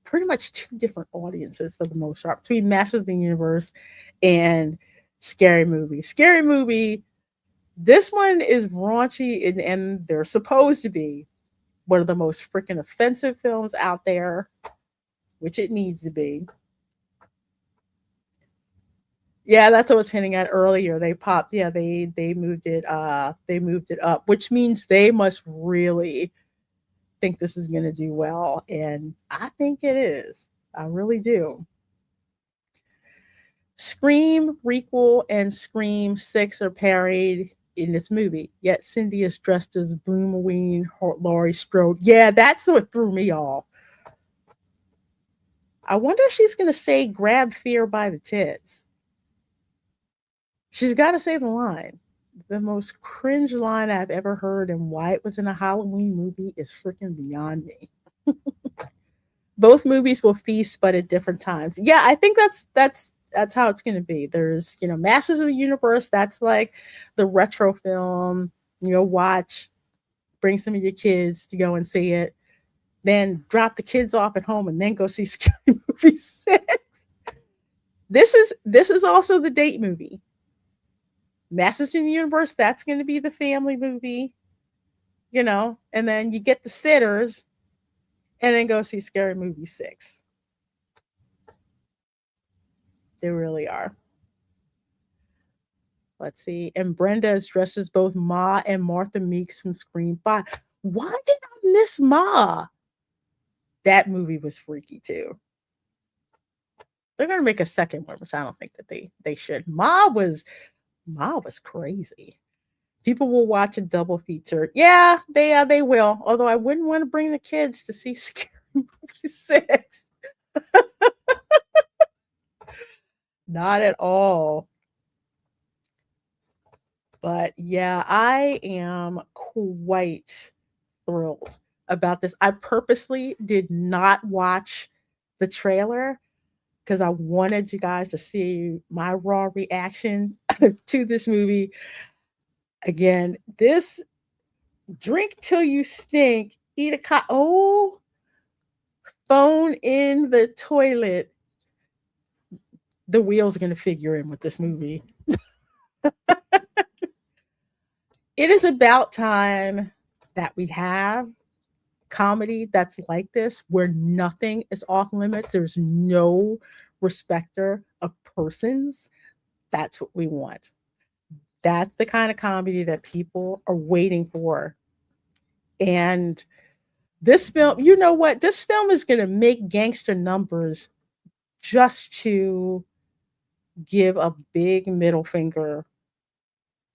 pretty much two different audiences for the most part between Masters of the Universe and Scary Movie. Scary Movie, this one is raunchy and they're supposed to be one of the most freaking offensive films out there, which it needs to be. Yeah, that's what I was hinting at earlier. They popped, yeah, they moved it up, which means they must really think this is going to do well, and I think it is. I really do. Scream requel and Scream 6 are parodied in this movie. Yet Cindy is dressed as Bloomoween Laurie Strode. Yeah, that's what threw me off. I wonder if she's going to say grab fear by the tits. She's got to say the line. The most cringe line I've ever heard, and why it was in a Halloween movie is freaking beyond me. Both movies will feast, but at different times. Yeah, I think that's how it's going to be. There's, Masters of the Universe. That's like the retro film. Watch, bring some of your kids to go and see it. Then drop the kids off at home and then go see Scary Movie 6. This is also the date movie. Masters in the Universe, that's going to be the family movie, and then you get the sitters and then go see Scary Movie 6. They really are. Let's see. And Brenda is dressed as both Ma and Martha Meeks from Scream 5. Why did I miss Ma? That movie was freaky too. They're going to make a second one, which I don't think that they should. Ma was crazy. People will watch a double feature. Yeah, they will. Although I wouldn't want to bring the kids to see Scary Movie 6. Not at all. But yeah, I am quite thrilled about this. I purposely did not watch the trailer because I wanted you guys to see my raw reaction to this movie. Again, this drink till you stink, eat a phone in the toilet. The wheels are going to figure in with this movie. It is about time that we have comedy that's like this, where nothing is off limits. There's no respecter of persons. That's what we want. That's the kind of comedy that people are waiting for. And this film, you know what? This film is going to make gangster numbers just to give a big middle finger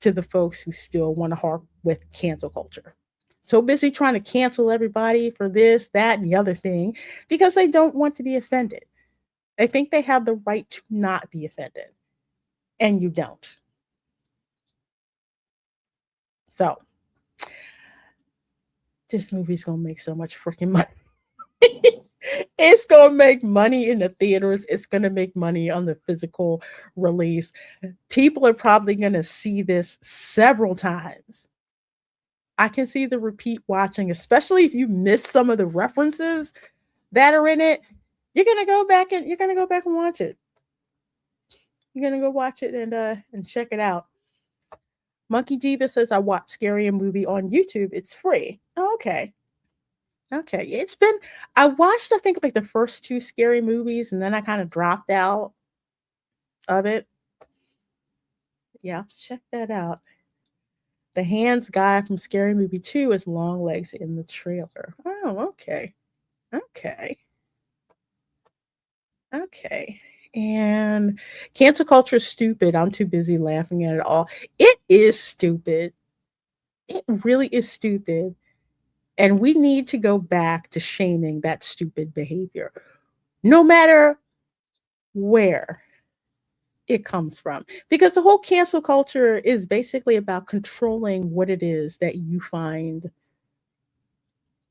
to the folks who still want to harp with cancel culture. So busy trying to cancel everybody for this, that, and the other thing because they don't want to be offended. They think they have the right to not be offended. And you don't. So, this movie's going to make so much freaking money. It's going to make money in the theaters. It's going to make money on the physical release. People are probably going to see this several times. I can see the repeat watching, especially if you miss some of the references that are in it. You're going to go back and watch it. You're going to go watch it and check it out. Monkey Diva says, I watched Scary Movie on YouTube. It's free. Oh, okay. Okay. I watched, I think, like the first 2 Scary Movies, and then I kind of dropped out of it. Yeah, check that out. The hands guy from Scary Movie 2 is long legs in the trailer. Oh, okay. Okay. And cancel culture is stupid. I'm too busy laughing at it all. It is stupid. It really is stupid. And we need to go back to shaming that stupid behavior, no matter where it comes from. Because the whole cancel culture is basically about controlling what it is that you find.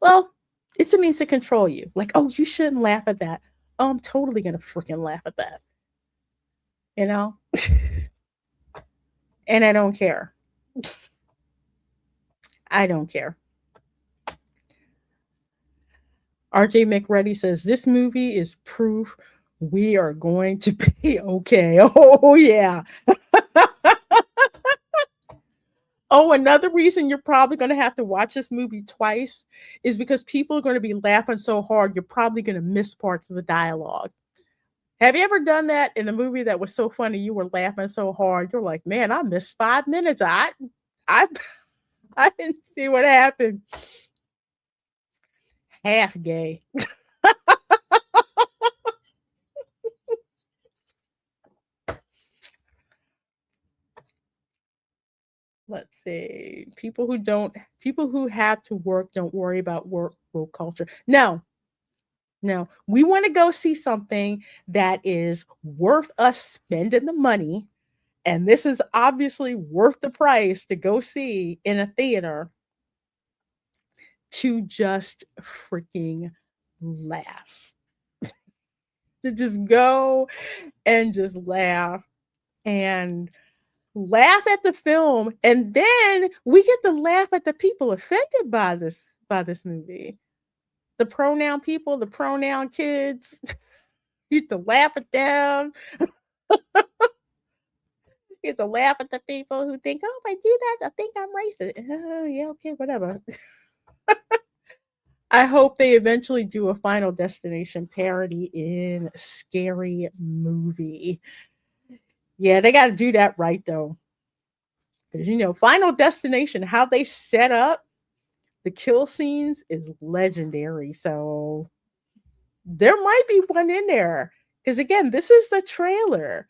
Well, it's a means to control you. Like, oh, you shouldn't laugh at that. Oh, I'm totally going to freaking laugh at that. And I don't care. I don't care. RJ McReady says, this movie is proof we are going to be okay. Oh, yeah. Oh, another reason you're probably going to have to watch this movie twice is because people are going to be laughing so hard, you're probably going to miss parts of the dialogue. Have you ever done that in a movie that was so funny you were laughing so hard you're like, man, I missed 5 minutes. I I didn't see what happened. Half gay. Let's see. People who have to work don't worry about work culture. No, we want to go see something that is worth us spending the money. And this is obviously worth the price to go see in a theater to just freaking laugh. To just go and just laugh and laugh at the film, and then we get to laugh at the people affected by this movie. The pronoun people, the pronoun kids. You get to laugh at them. You get to laugh at the people who think, oh, if I do that, I think I'm racist. Yeah, okay, whatever. I hope they eventually do a Final Destination parody in Scary Movie. Yeah, they got to do that right, though. Because, Final Destination, how they set up the kill scenes is legendary. So there might be one in there. Because, again, this is a trailer.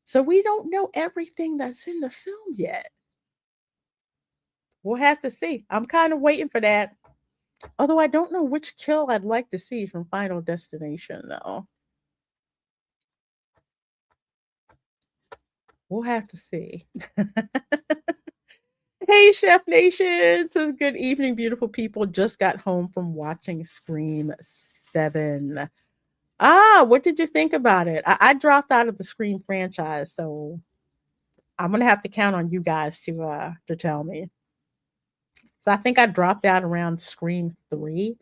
So we don't know everything that's in the film yet. We'll have to see. I'm kind of waiting for that. Although I don't know which kill I'd like to see from Final Destination, though. We'll have to see. Hey, Chef Nation. So good evening, beautiful people. Just got home from watching Scream 7. What did you think about it? I dropped out of the Scream franchise, so I'm going to have to count on you guys to tell me. So I think I dropped out around Scream 3.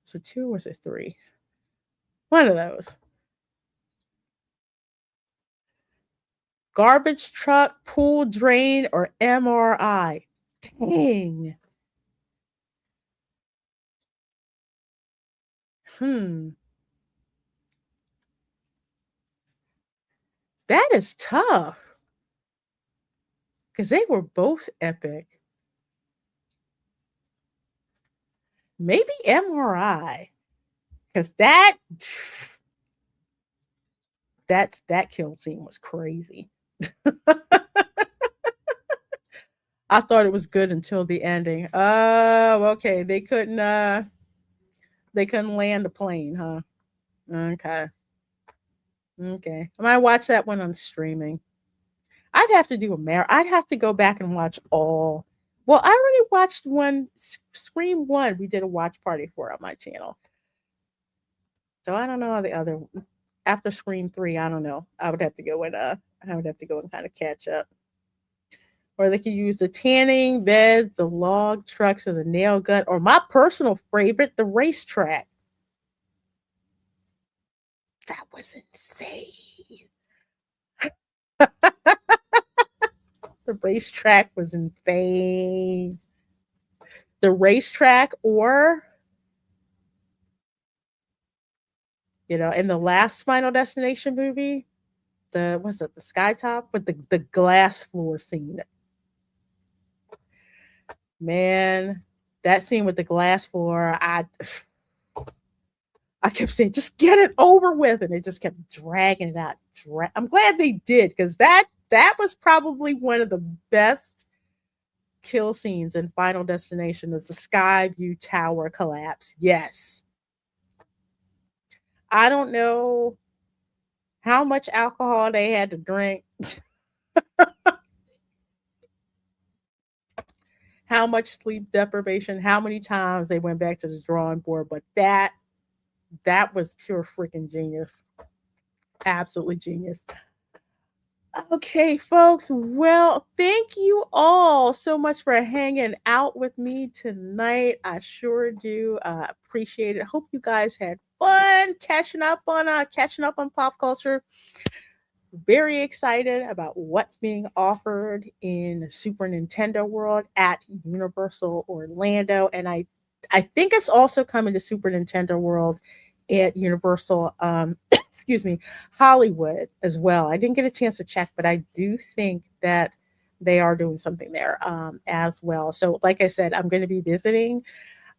So 2 or was it 3? One of those. Garbage truck, pool drain, or MRI. Dang. That is tough. Because they were both epic. Maybe MRI. Because that kill scene was crazy. I thought it was good until the ending. Oh, okay. They couldn't land a plane, huh? Okay. I might watch that one on streaming. I'd have to do I'd have to go back and watch all. Well, I already watched one, Scream 1. We did a watch party for on my channel. So I don't know the other. After Scream 3, I don't know. I would have to go and kind of catch up. Or they could use the tanning beds, the log trucks, or the nail gun, or my personal favorite, the racetrack. That was insane. The racetrack was insane. The racetrack, or in the last Final Destination movie, the Skytop with the glass floor scene. Man, that scene with the glass floor, I kept saying, just get it over with, and they just kept dragging it out. I'm glad they did, because that was probably one of the best kill scenes in Final Destination, is the Skyview Tower collapse. Yes. I don't know how much alcohol they had to drink, how much sleep deprivation, how many times they went back to the drawing board, but that was pure freaking genius. Absolutely genius. Okay, folks. Well, thank you all so much for hanging out with me tonight. I sure do appreciate it. Hope you guys had fun catching up on pop culture. Very excited about what's being offered in Super Nintendo World at Universal Orlando, and I think it's also coming to Super Nintendo World at Universal excuse me, Hollywood as well. I didn't get a chance to check, but I do think that they are doing something there as well. So like I said, I'm going to be visiting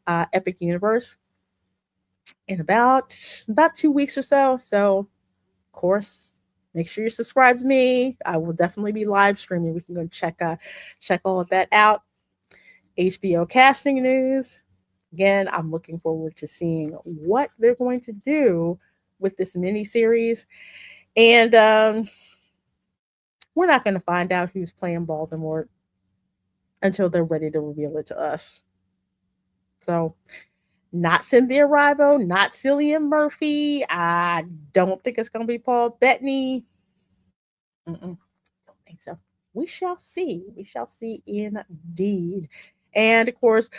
Epic Universe in about 2 weeks or so. So of course, make sure you subscribe to me. I will definitely be live streaming. We can go check all of that out. HBO casting news. Again, I'm looking forward to seeing what they're going to do with this mini series. And we're not going to find out who's playing Voldemort until they're ready to reveal it to us. So, not Cynthia Erivo, not Cillian Murphy. I don't think it's going to be Paul Bettany. Don't think so. We shall see. We shall see indeed. And of course,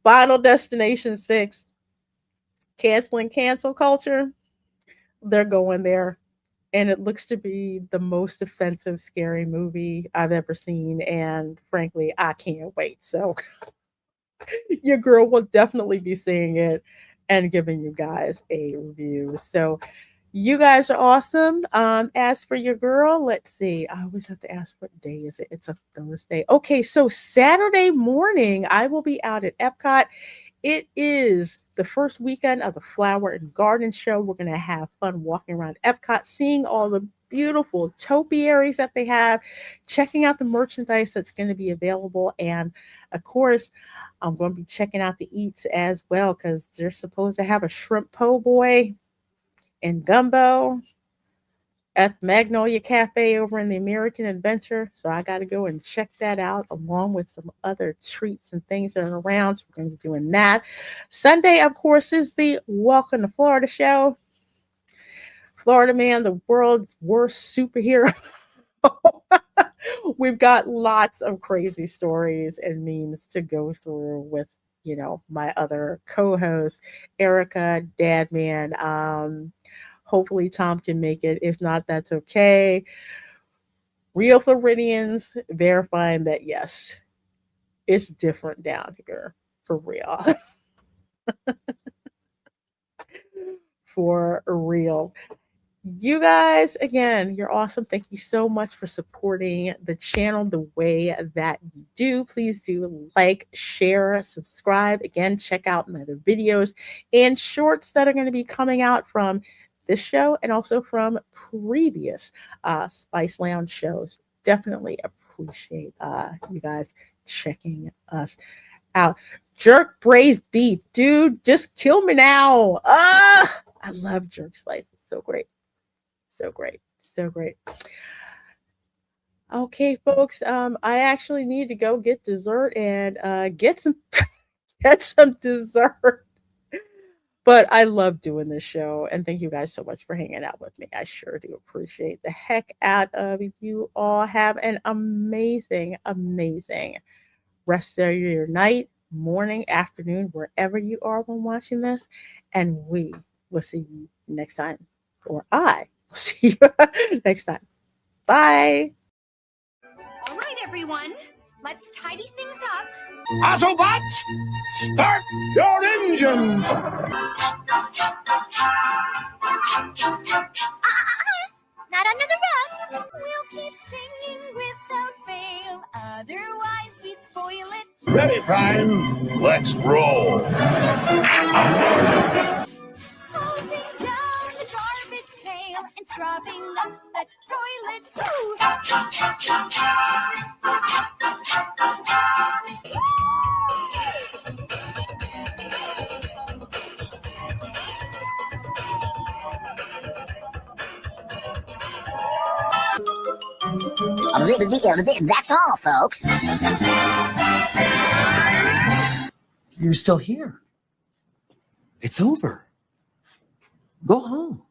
Final Destination 6, canceling cancel culture. They're going there. And it looks to be the most offensive, scary movie I've ever seen. And frankly, I can't wait. So your girl will definitely be seeing it and giving you guys a review. So you guys are awesome. As for your girl, let's see. I always have to ask, what day is it? It's a Thursday. Okay, so Saturday morning, I will be out at Epcot. It is the first weekend of the Flower and Garden Show. We're going to have fun walking around Epcot, seeing all the beautiful topiaries that they have, checking out the merchandise that's going to be available. And of course, I'm going to be checking out the eats as well, because they're supposed to have a shrimp po' boy and gumbo at the Magnolia Cafe over in the American Adventure. So I got to go and check that out, along with some other treats and things that are around. So we're going to be doing that. Sunday, of course, is the Welcome to Florida show. Florida Man, the world's worst superhero. We've got lots of crazy stories and memes to go through with, my other co-host, Erica, Dadman. Hopefully Tom can make it. If not, that's okay. Real Floridians verifying that, yes, it's different down here. For real. For real. You guys, again, you're awesome. Thank you so much for supporting the channel the way that you do. Please do like, share, subscribe. Again, check out my other videos and shorts that are going to be coming out from this show and also from previous Spice Lounge shows. Definitely appreciate you guys checking us out. Jerk braised beef, dude, just kill me now. I love jerk spice. It's so great. So great. So great. Okay, folks. I actually need to go get dessert and get some dessert. But I love doing this show, and thank you guys so much for hanging out with me. I sure do appreciate the heck out of you all. Have an amazing, amazing rest of your night, morning, afternoon, wherever you are when watching this. And we will see you next time. Or I will see you next time. Bye. All right, everyone. Let's tidy things up. Autobots, start your engines! Not under the rug. We'll keep singing without fail, otherwise we'd spoil it. Ready, Prime. Let's roll. Hosing down the garbage pail and scrubbing up the toilet. Ooh. That's all, folks. You're still here. It's over. Go home.